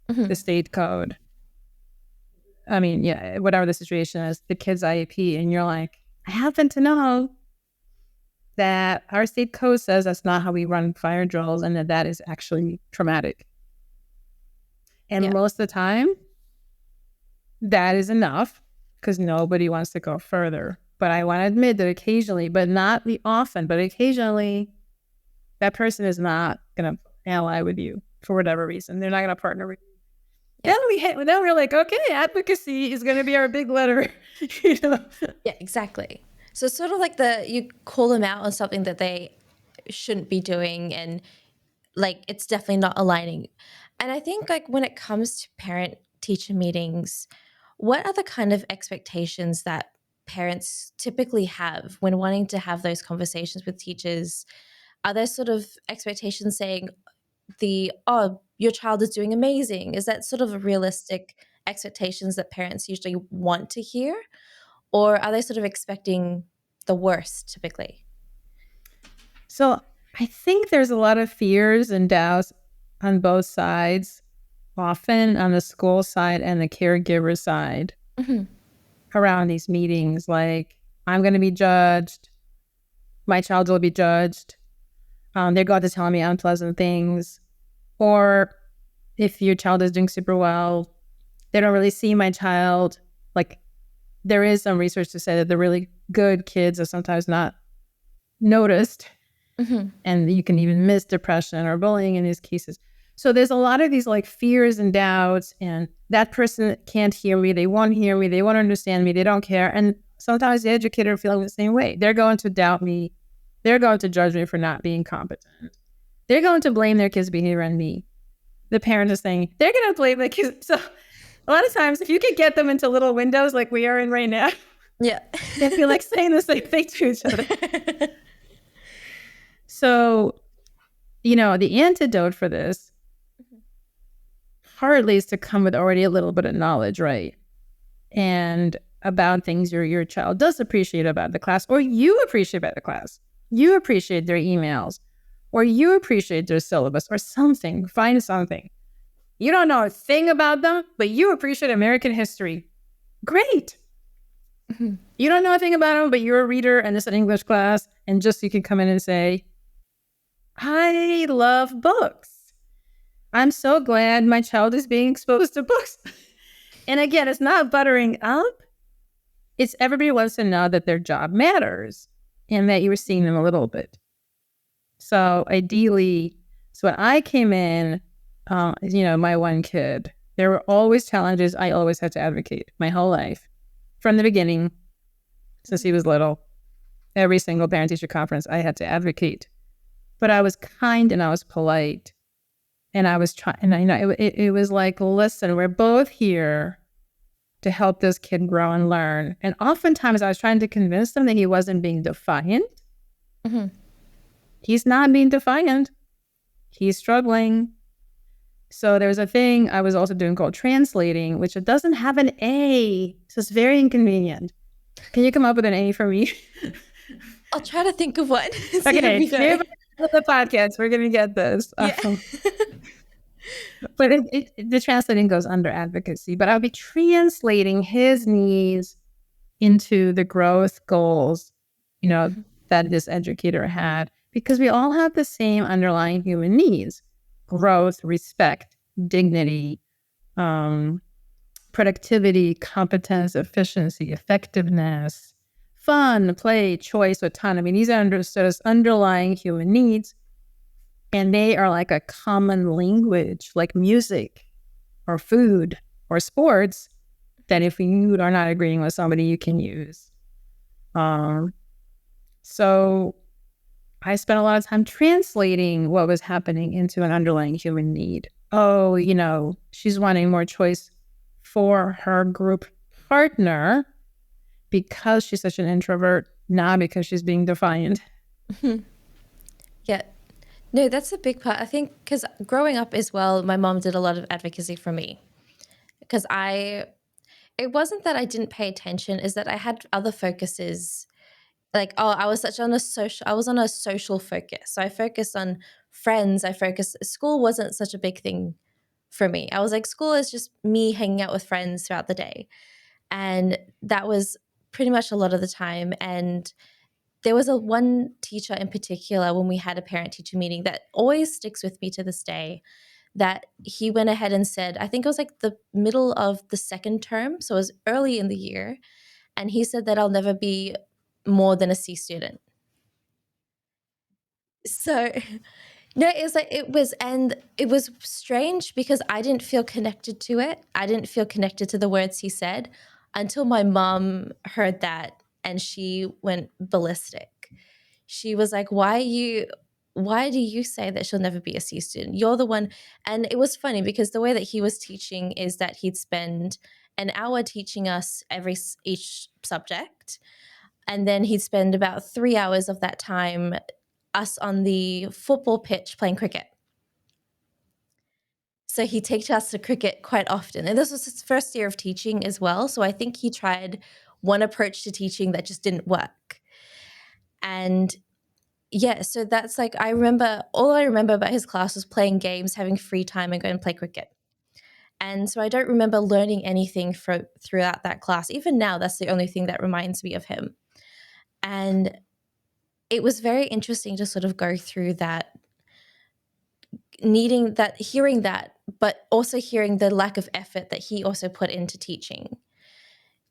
the state code. I mean, yeah, whatever the situation is, the kid's IEP, and you're like, I happen to know that our state code says that's not how we run fire drills, and that is actually traumatic. And most of the time, that is enough because nobody wants to go further. But I want to admit that occasionally, but not often, but occasionally, that person is not going to ally with you for whatever reason. They're not going to partner with you. Yeah. Then we're like, okay, advocacy is going to be our big letter. Yeah, exactly. So it's sort of like you call them out on something that they shouldn't be doing, and like it's definitely not aligning. And I think like when it comes to parent-teacher meetings, what are the kind of expectations that parents typically have when wanting to have those conversations with teachers? Are there sort of expectations saying your child is doing amazing? Is that sort of realistic expectations that parents usually want to hear? Or are they sort of expecting the worst typically? So I think there's a lot of fears and doubts on both sides, often on the school side and the caregiver side around these meetings. Like, I'm going to be judged. My child will be judged. They're going to tell me unpleasant things. Or if your child is doing super well, they don't really see my child. Like, there is some research to say that the really good kids are sometimes not noticed. And you can even miss depression or bullying in these cases. So there's a lot of these like fears and doubts and that person can't hear me, they won't hear me, they won't understand me, they don't care. And sometimes the educator feels the same way. They're going to doubt me. They're going to judge me for not being competent. They're going to blame their kids' behavior on me. The parent is saying, they're going to blame the kids. So a lot of times, if you could get them into little windows like we are in right now, yeah, they feel like saying the same thing to each other. So, the antidote for this partly is to come with already a little bit of knowledge, right? And about things your child does appreciate about the class, or you appreciate about the class. You appreciate their emails, or you appreciate their syllabus, or something. Find something. You don't know a thing about them, but you appreciate American history. Great. Mm-hmm. You don't know a thing about them, but you're a reader and it's an English class, and just you can come in and say, I love books. I'm so glad my child is being exposed to books. And again, it's not buttering up. It's everybody wants to know that their job matters and that you were seeing them a little bit. So ideally, when I came in, my one kid, there were always challenges I always had to advocate my whole life. From the beginning, since he was little, every single parent-teacher conference, I had to advocate. But I was kind and I was polite. And I was trying, and it was like, listen, we're both here to help this kid grow and learn. And oftentimes I was trying to convince them that he wasn't being defiant. Mm-hmm. He's not being defiant. He's struggling. So there's a thing I was also doing called translating, which it doesn't have an A. So it's very inconvenient. Can you come up with an A for me? I'll try to think of one. Okay, here the podcast, we're going to get this. Yeah. But the translating goes under advocacy, but I'll be translating his needs into the growth goals, that this educator had, because we all have the same underlying human needs: growth, respect, dignity, productivity, competence, efficiency, effectiveness, fun, play, choice, autonomy. These are understood as underlying human needs. And they are like a common language, like music or food or sports, that if you are not agreeing with somebody, you can use. So I spent a lot of time translating what was happening into an underlying human need. Oh, she's wanting more choice for her group partner because she's such an introvert, not because she's being defiant. Yeah. No, that's a big part. I think because growing up as well, my mom did a lot of advocacy for me. Because it wasn't that I didn't pay attention, is that I had other focuses. Like, I was on a social focus. So I focused on friends. School wasn't such a big thing for me. I was like, school is just me hanging out with friends throughout the day. And that was pretty much a lot of the time. And there was one teacher in particular when we had a parent-teacher meeting that always sticks with me to this day, that he went ahead and said, I think it was like the middle of the second term, so it was early in the year, and he said that I'll never be more than a C student. So no, it was strange because I didn't feel connected to it. I didn't feel connected to the words he said until my mom heard that. And she went ballistic. She was like, why do you say that she'll never be a C student? You're the one. And it was funny because the way that he was teaching is that he'd spend an hour teaching us each subject. And then he'd spend about 3 hours of that time us on the football pitch playing cricket. So he takes us to cricket quite often. And this was his first year of teaching as well. So I think he tried one approach to teaching that just didn't work. And yeah, so that's like, all I remember about his class was playing games, having free time and going to play cricket. And so I don't remember learning anything throughout that class. Even now, that's the only thing that reminds me of him. And it was very interesting to sort of go through that, hearing that, but also hearing the lack of effort that he also put into teaching.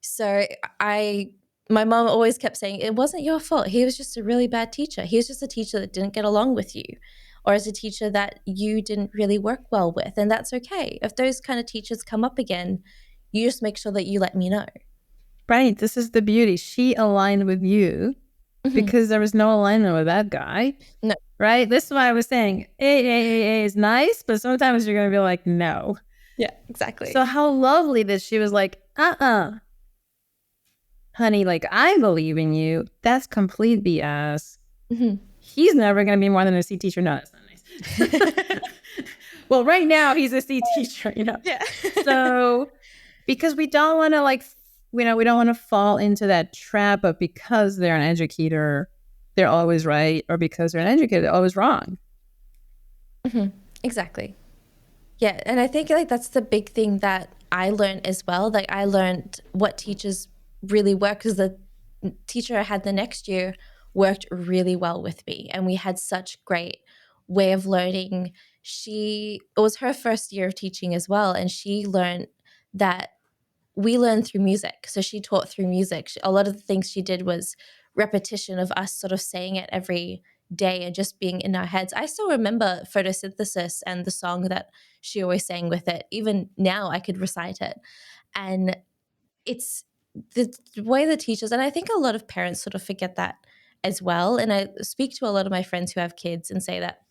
So my mom always kept saying, it wasn't your fault. He was just a really bad teacher. He was just a teacher that didn't get along with you, or as a teacher that you didn't really work well with. And that's okay. If those kind of teachers come up again, you just make sure that you let me know. Right. This is the beauty. She aligned with you because there was no alignment with that guy. No. Right? This is why I was saying A is nice, but sometimes you're going to be like, no. Yeah, exactly. So how lovely that she was like, honey, like, I believe in you. That's complete BS. He's never going to be more than a C teacher. No, that's not nice. Well, right now he's a C teacher, Yeah. So because we don't want to we don't want to fall into that trap of because they're an educator, they're always right, or because they're an educator, they're always wrong. Exactly. Yeah, and I think like that's the big thing that I learned as well. Like I learned what teachers really work, because the teacher I had the next year worked really well with me, and we had such great way of learning. It was her first year of teaching as well, and she learned that we learn through music. So she taught through music. A lot of the things she did was repetition of us sort of saying it every day and just being in our heads. I still remember photosynthesis and the song that she always sang with it. Even now I could recite it. And it's the way the teachers, and I think a lot of parents sort of forget that as well. And I speak to a lot of my friends who have kids and say that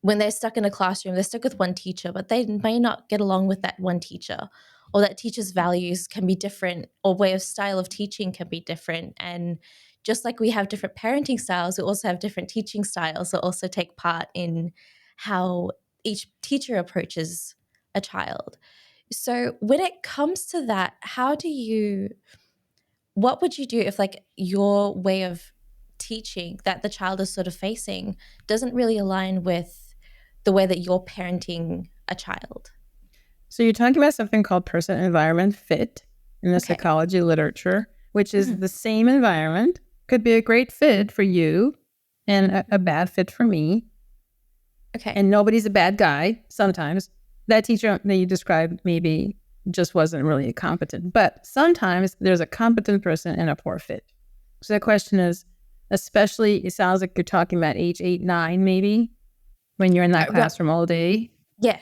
when they're stuck in a classroom, they're stuck with one teacher, but they may not get along with that one teacher, or that teacher's values can be different, or way of style of teaching can be different. And just like we have different parenting styles, we also have different teaching styles that also take part in how each teacher approaches a child. So when it comes to that, what would you do if like your way of teaching that the child is sort of facing doesn't really align with the way that you're parenting a child? So you're talking about something called person-environment fit in the psychology literature, which is the same environment could be a great fit for you and a bad fit for me. Okay. And nobody's a bad guy. Sometimes that teacher that you described maybe just wasn't really competent, but sometimes there's a competent person and a poor fit. So the question is, especially, it sounds like you're talking about age 8, 9, maybe, when you're in that classroom all day. Yeah.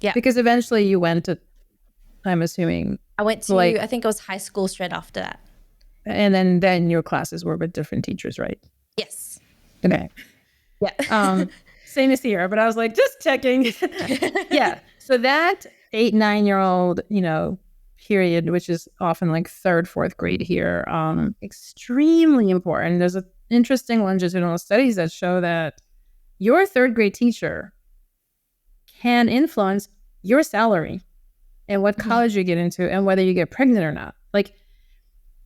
Yeah. Because eventually you went to, I'm assuming. I went to, I think it was high school straight after that. And then your classes were with different teachers, right? Yes. Okay. Yeah. Same as here, but I was like, just checking. Yeah. So that 8, 9-year-old, period, which is often like 3rd, 4th grade here, extremely important. There's interesting longitudinal studies that show that your 3rd grade teacher can influence your salary and what college you get into and whether you get pregnant or not.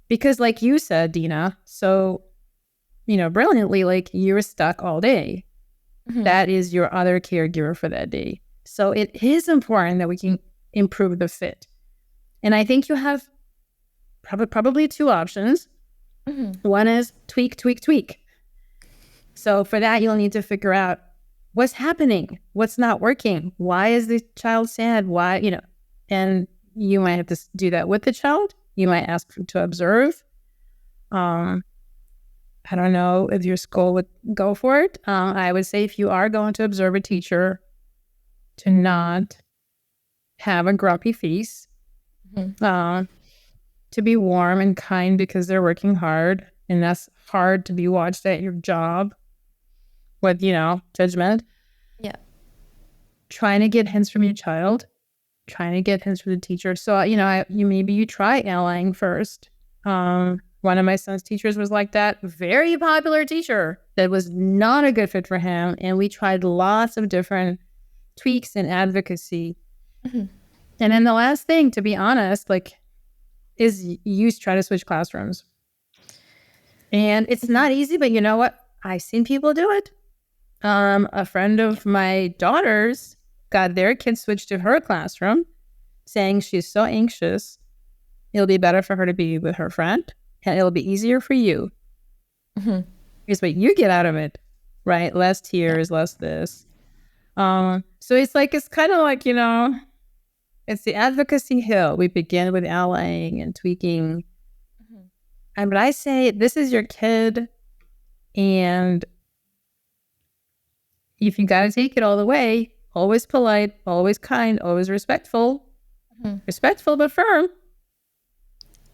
Because like you said, Dina, so, brilliantly, like you're stuck all day. That is your other caregiver for that day. So it is important that we can improve the fit. And I think you have probably 2 options. One is tweak, tweak, tweak. So for that, you'll need to figure out what's happening, what's not working, why is the child sad, why, and you might have to do that with the child. You might ask to observe. I don't know if your school would go for it. I would say if you are going to observe a teacher, to not have a grumpy face, to be warm and kind because they're working hard, and that's hard to be watched at your job with, judgment. Yeah. Trying to get hints from your child, trying to get hints from the teacher. So, maybe you try allying first. One of my son's teachers was like that. Very popular teacher that was not a good fit for him. And we tried lots of different tweaks and advocacy. And then the last thing, to be honest, is you try to switch classrooms. And it's not easy, but you know what? I've seen people do it. A friend of my daughter's got their kids switched to her classroom, saying she's so anxious, it'll be better for her to be with her friend, and it'll be easier for you. Here's what you get out of it, right? Less tears, less this. So it's kind of like, it's the advocacy hill. We begin with allying and tweaking. But I say, this is your kid, and if you got to take it all the way, always polite, always kind, always respectful, respectful but firm.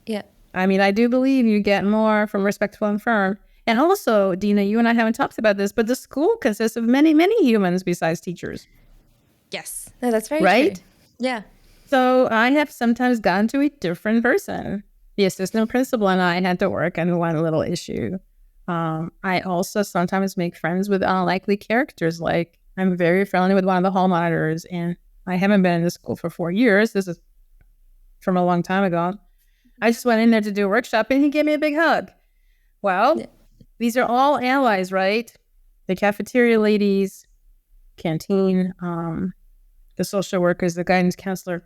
Yeah. I mean, I do believe you get more from respectful and firm. And also, Dina, you and I haven't talked about this, but the school consists of many, many humans besides teachers. Yes. No, that's very right? true. Yeah. So I have sometimes gotten to a different person. The assistant principal and I had to work on one little issue. I also sometimes make friends with unlikely characters. Like I'm very friendly with one of the hall monitors, and I haven't been in the school for 4 years. This is from a long time ago. I just went in there to do a workshop, and he gave me a big hug. Well, these are all allies, right? The cafeteria ladies, canteen, the social workers, the guidance counselor.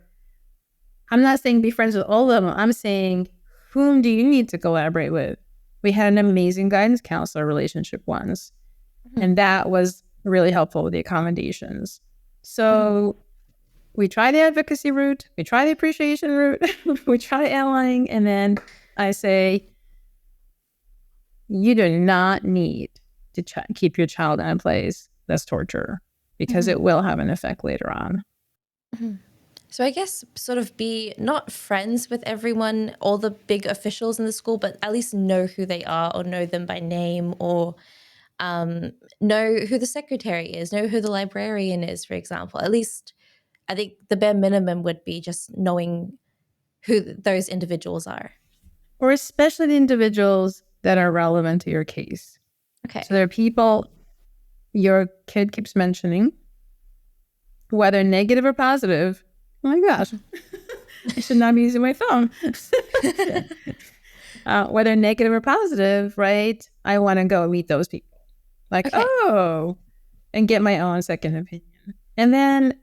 I'm not saying be friends with all of them. I'm saying, whom do you need to collaborate with? We had an amazing guidance counselor relationship once, and that was really helpful with the accommodations. So we try the advocacy route, we try the appreciation route, we try allying, and then I say, you do not need to keep your child in a place that's torture, because it will have an effect later on. So I guess sort of be not friends with everyone, all the big officials in the school, but at least know who they are or know them by name, or know who the secretary is, know who the librarian is, for example. At least I think the bare minimum would be just knowing who those individuals are. Or especially the individuals that are relevant to your case. Okay. So there are people your kid keeps mentioning, whether negative or positive. Oh my gosh, I should not be using my phone. Whether negative or positive, right? I want to go meet those people. Like, okay. And get my own second opinion. And then,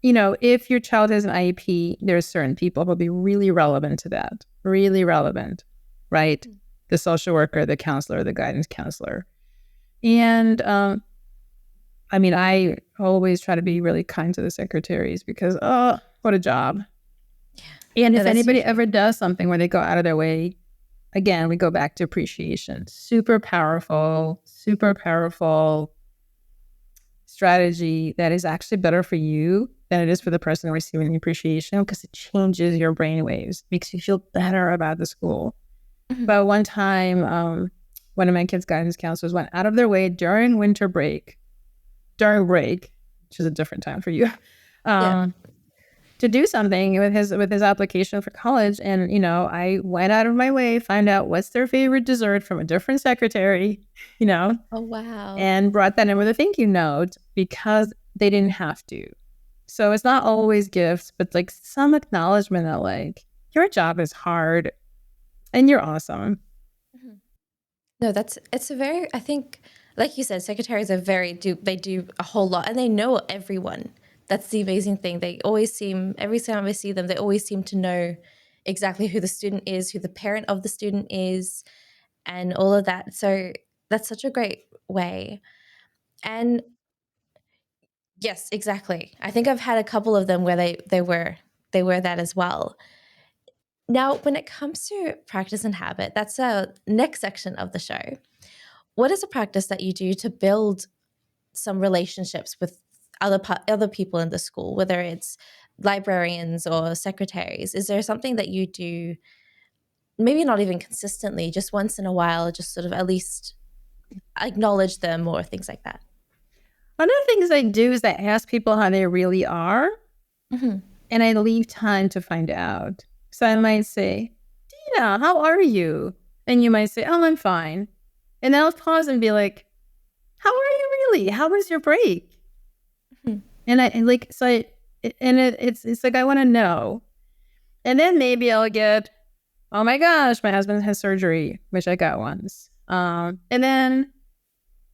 if your child has an IEP, there are certain people who will be really relevant to that. Really relevant, right? The social worker, the counselor, the guidance counselor. And I always try to be really kind to the secretaries because, what a job. Yeah. And if anybody ever does something where they go out of their way, again, we go back to appreciation. Super powerful strategy that is actually better for you than it is for the person receiving the appreciation, because it changes your brain waves, makes you feel better about the school. But one time, one of my kids' guidance counselors went out of their way during winter break, which is a different time for you, to do something with his application for college. And, I went out of my way, find out what's their favorite dessert from a different secretary, Oh, wow. And brought that in with a thank you note because they didn't have to. So it's not always gifts, but like some acknowledgement that like, your job is hard and you're awesome. No, it's a very, I think, like you said, secretaries are they do a whole lot, and they know everyone. That's the amazing thing. They always seem, every time I see them, they always seem to know exactly who the student is, who the parent of the student is, and all of that. So that's such a great way. And yes, exactly. I think I've had a couple of them where they were that as well. Now, when it comes to practice and habit, that's our next section of the show. What is a practice that you do to build some relationships with other people in the school, whether it's librarians or secretaries? Is there something that you do, maybe not even consistently, just once in a while, just sort of at least acknowledge them or things like that? One of the things I do is I ask people how they really are, and I leave time to find out. So I might say, Dina, how are you? And you might say, oh, I'm fine. And then I'll pause and be like, how are you really? How was your break? And it's like, I want to know. And then maybe I'll get, oh my gosh, my husband has surgery, which I got once. And then,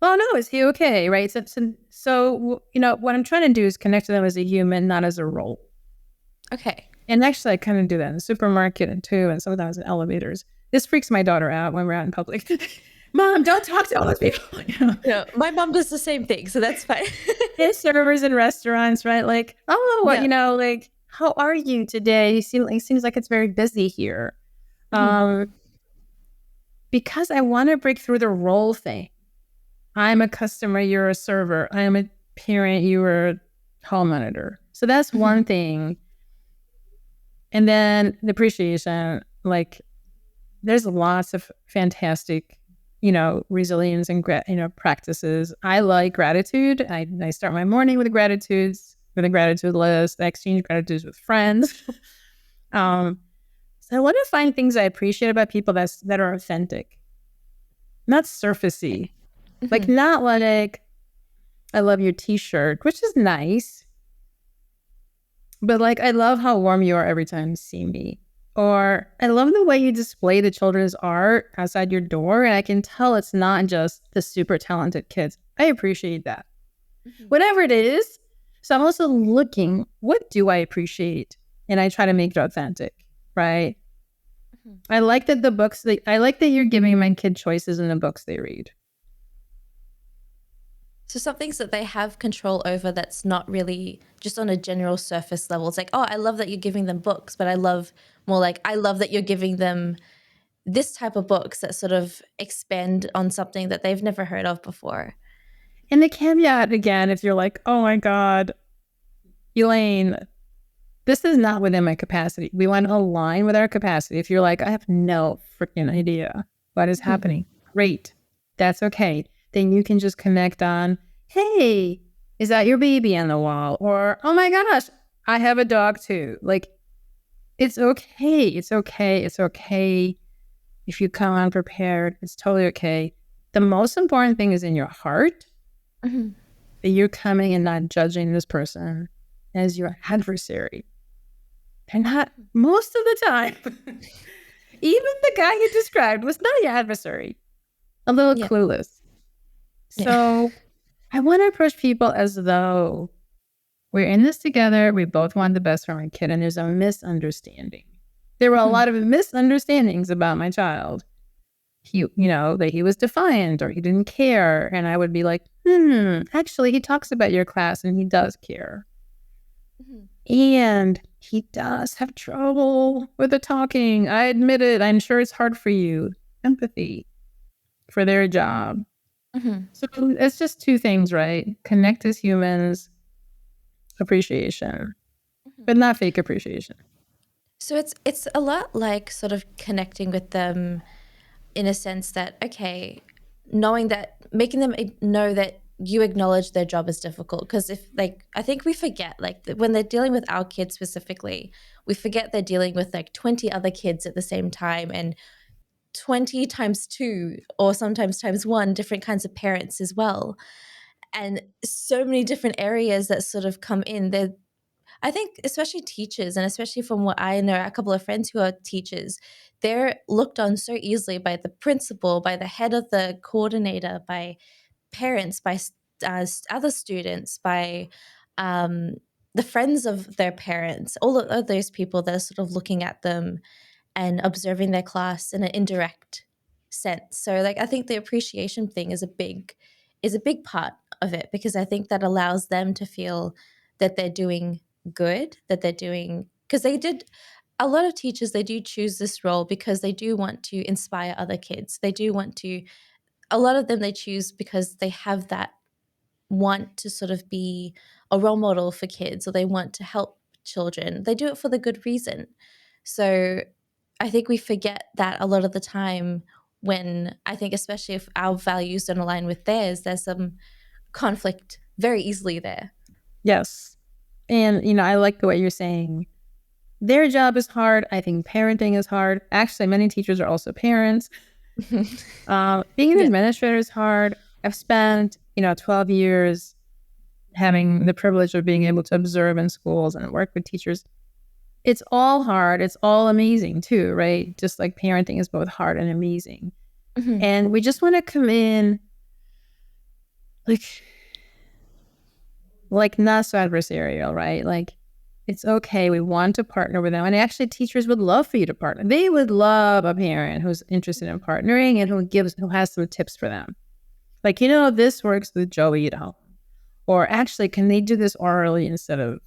oh no, is he okay? Right. So, what I'm trying to do is connect to them as a human, not as a role. Okay. And actually, I kind of do that in the supermarket too, and sometimes in elevators. This freaks my daughter out when we're out in public. Mom, don't talk to all those people. Yeah, my mom does the same thing, so that's fine. There's servers in restaurants, right? Like, like, how are you today? It seems like it's very busy here. Because I want to break through the role thing. I'm a customer, you're a server. I am a parent, you're a hall monitor. So that's one thing. And then the appreciation, like there's lots of fantastic, resilience and practices. I like gratitude. I start my morning with a gratitude list. I exchange gratitudes with friends. So I want to find things I appreciate about people that are authentic, not surfacey. Like not like I love your t-shirt, which is nice. But like I love how warm you are every time you see me. Or I love the way you display the children's art outside your door. And I can tell it's not just the super talented kids. I appreciate that. Whatever it is. So I'm also looking, what do I appreciate? And I try to make it authentic, right? I like that I like that you're giving my kid choices in the books they read. So some things that they have control over that's not really just on a general surface level. It's like, oh, I love that you're giving them books, but I love that you're giving them this type of books that sort of expand on something that they've never heard of before. And the caveat, again, if you're like, oh my God, Elaine, this is not within my capacity. We want to align with our capacity. If you're like, I have no freaking idea what is happening, great. That's okay. Then you can just connect on, hey, is that your baby on the wall? Or, oh my gosh, I have a dog too. Like, it's okay. It's okay. It's okay if you come unprepared. It's totally okay. The most important thing is in your heart that you're coming and not judging this person as your adversary. They're not most of the time. Even the guy you described was not your adversary. A little clueless. So I want to approach people as though we're in this together. We both want the best for my kid. And there's a misunderstanding. There were a lot of misunderstandings about my child. That he was defiant or he didn't care. And I would be like, actually, he talks about your class and he does care. And he does have trouble with the talking. I admit it. I'm sure it's hard for you. Empathy for their job. So it's just two things, right? Connect as humans, appreciation, but not fake appreciation. So it's a lot like sort of connecting with them in a sense that, okay, making them know that you acknowledge their job is difficult. Because I think we forget, when they're dealing with our kids specifically, we forget they're dealing with 20 other kids at the same time and 20 times 2 or sometimes times 1 different kinds of parents as well. And so many different areas that sort of come in. I think especially teachers, and especially from what I know, a couple of friends who are teachers, they're looked on so easily by the principal, by the head of the coordinator, by parents, by other students, by the friends of their parents, all of those people that are sort of looking at them and observing their class in an indirect sense. So I think the appreciation thing is a big part of it, because I think that allows them to feel that they're doing good, because a lot of teachers, they do choose this role because they do want to inspire other kids. A lot of them they choose because they have that want to sort of be a role model for kids, or they want to help children. They do it for the good reason. So I think we forget that a lot of the time, when I think especially if our values don't align with theirs, there's some conflict very easily there. Yes. And, I like the way you're saying their job is hard. I think parenting is hard. Actually, many teachers are also parents. Being an administrator is hard. I've spent, 12 years having the privilege of being able to observe in schools and work with teachers. It's all hard. It's all amazing too, right? Just like parenting is both hard and amazing. And we just want to come in like not so adversarial, right? It's okay. We want to partner with them. And actually teachers would love for you to partner. They would love a parent who's interested in partnering and who has some tips for them. This works with Joey at home. Or actually, can they do this orally instead of,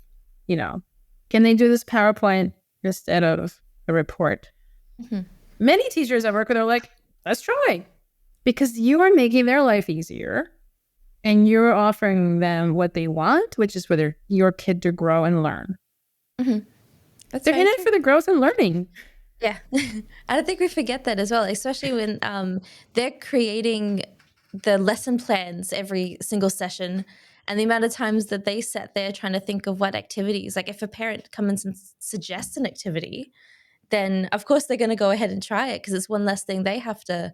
can they do this PowerPoint instead of a report? Many teachers I work with are like, let's try. Because you are making their life easier. and you're offering them what they want, which is for your kid to grow and learn. Mm-hmm. They're in it for the growth and learning. Yeah. I think we forget that as well, especially when they're creating the lesson plans every single session, and the amount of times that they sat there trying to think of what activities. Like if a parent comes and suggests an activity, then of course they're going to go ahead and try it because it's one less thing they have to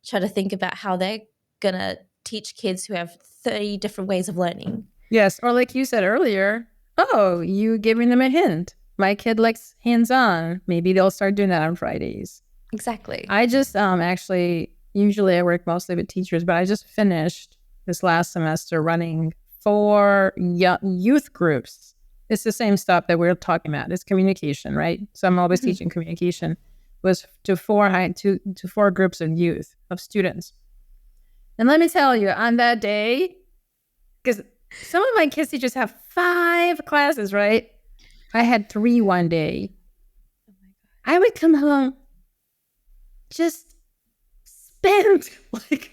try to think about how they're going to teach kids who have 30 different ways of learning. Yes. Or like you said earlier, oh, you giving them a hint. My kid likes hands-on. Maybe they'll start doing that on Fridays. Exactly. I just actually, usually I work mostly with teachers, but I just finished this last semester running 4 youth groups. It's the same stuff that we're talking about. It's communication, right? So I'm always teaching communication. It was to 4 groups of youth, of students. And let me tell you, on that day, because some of my kids teachers have 5 classes, right? I had 3 one day. Oh my God. I would come home just spent like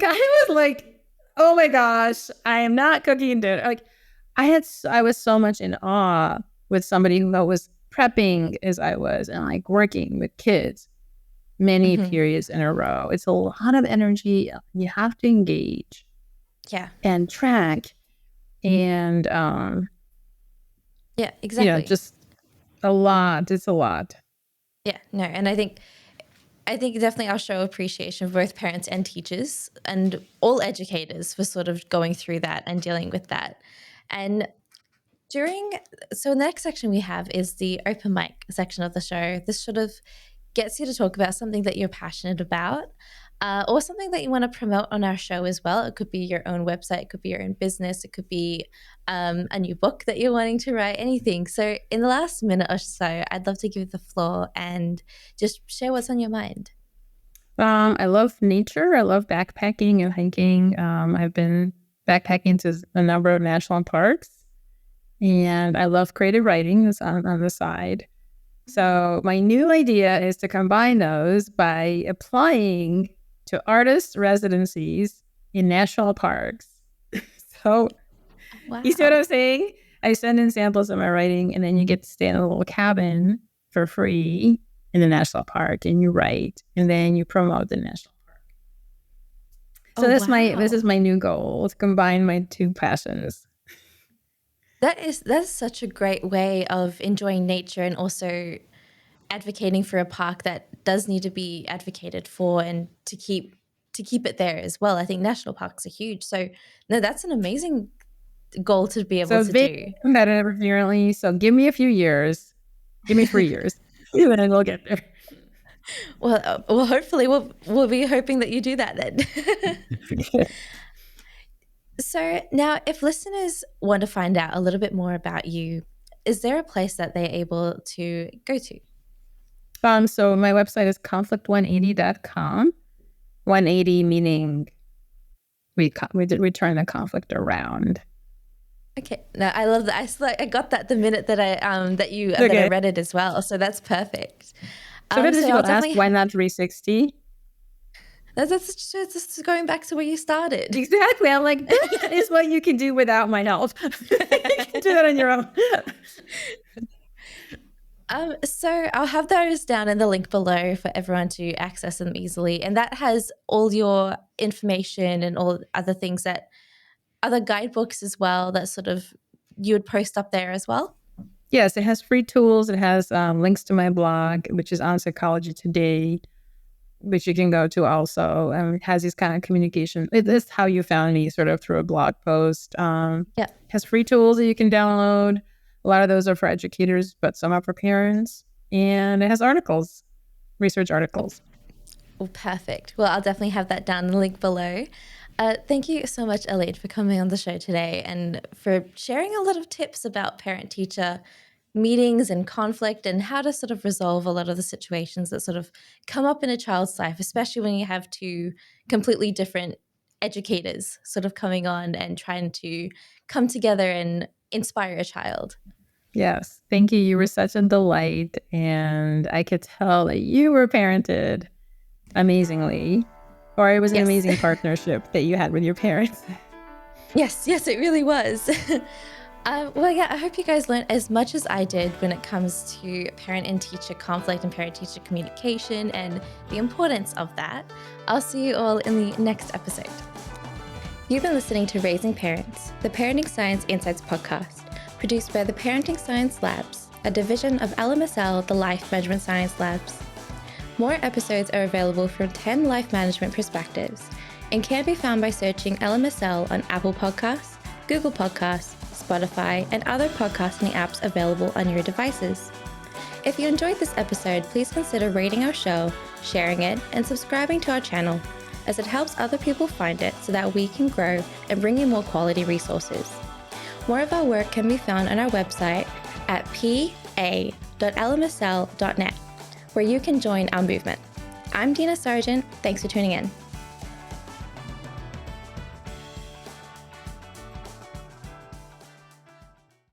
I was like, oh my gosh, I am not cooking dinner. Like I was so much in awe with somebody who was prepping as I was and like working with kids many periods in a row. It's a lot of energy. You have to engage. Yeah. And track. And yeah, exactly. Just a lot. It's a lot. Yeah, no, and I think definitely I'll show appreciation for both parents and teachers and all educators for sort of going through that and dealing with that. And so the next section we have is the open mic section of the show. This sort of gets you to talk about something that you're passionate about, or something that you want to promote on our show as well. It could be your own website, it could be your own business, it could be a new book that you're wanting to write, anything. So in the last minute or so, I'd love to give the floor and just share what's on your mind. I love nature. I love backpacking and hiking. I've been backpacking to a number of national parks, and I love creative writing that's on the side. So my new idea is to combine those by applying to artist residencies in national parks. So Wow. You see what I'm saying? I send in samples of my writing, and then you get to stay in a little cabin for free in the national park, and you write, and then you promote the national park. So this is my new goal, to combine my 2 passions. That's such a great way of enjoying nature and also advocating for a park that does need to be advocated for and to keep it there as well. I think national parks are huge. So no, that's an amazing goal to be able to do. Apparently, so give me a few years. Give me 3 years. And then we'll get there. Well, hopefully we'll be hoping that you do that then. So now, if listeners want to find out a little bit more about you, is there a place that they're able to go to? So my website is conflict180.com. 180 meaning we turn the conflict around. Okay. No, I love that. I got that the minute that I that I read it as well. So that's perfect. So people ask, why not 360? That's just going back to where you started. Exactly. I'm like, that is what you can do without my help. You can do that on your own. So I'll have those down in the link below for everyone to access them easily. And that has all your information and all other things, that other guidebooks as well, that sort of you would post up there as well. Yes, it has free tools. It has links to my blog, which is on Psychology Today, which you can go to also. It has these kind of communication. It is how you found me, sort of through a blog post. It has free tools that you can download. A lot of those are for educators, but some are for parents. And it has articles, research articles. Oh, perfect. Well, I'll definitely have that down in the link below. Thank you so much, Elaine, for coming on the show today and for sharing a lot of tips about parent-teacher meetings and conflict and how to sort of resolve a lot of the situations that sort of come up in a child's life, especially when you have 2 completely different educators sort of coming on and trying to come together and inspire a child. Yes. Thank you. You were such a delight. And I could tell that you were parented amazingly, or it was an amazing partnership that you had with your parents. Yes, it really was. Well, yeah, I hope you guys learned as much as I did when it comes to parent and teacher conflict and parent-teacher communication and the importance of that. I'll see you all in the next episode. You've been listening to Raising Parents, the Parenting Science Insights podcast, produced by the Parenting Science Labs, a division of LMSL, the Life Management Science Labs. More episodes are available from 10 life management perspectives and can be found by searching LMSL on Apple Podcasts, Google Podcasts, Spotify, and other podcasting apps available on your devices. If you enjoyed this episode, please consider rating our show, sharing it, and subscribing to our channel, as it helps other people find it so that we can grow and bring you more quality resources. More of our work can be found on our website at pa.lmsl.net, where you can join our movement. I'm Dina Sargeant. Thanks for tuning in.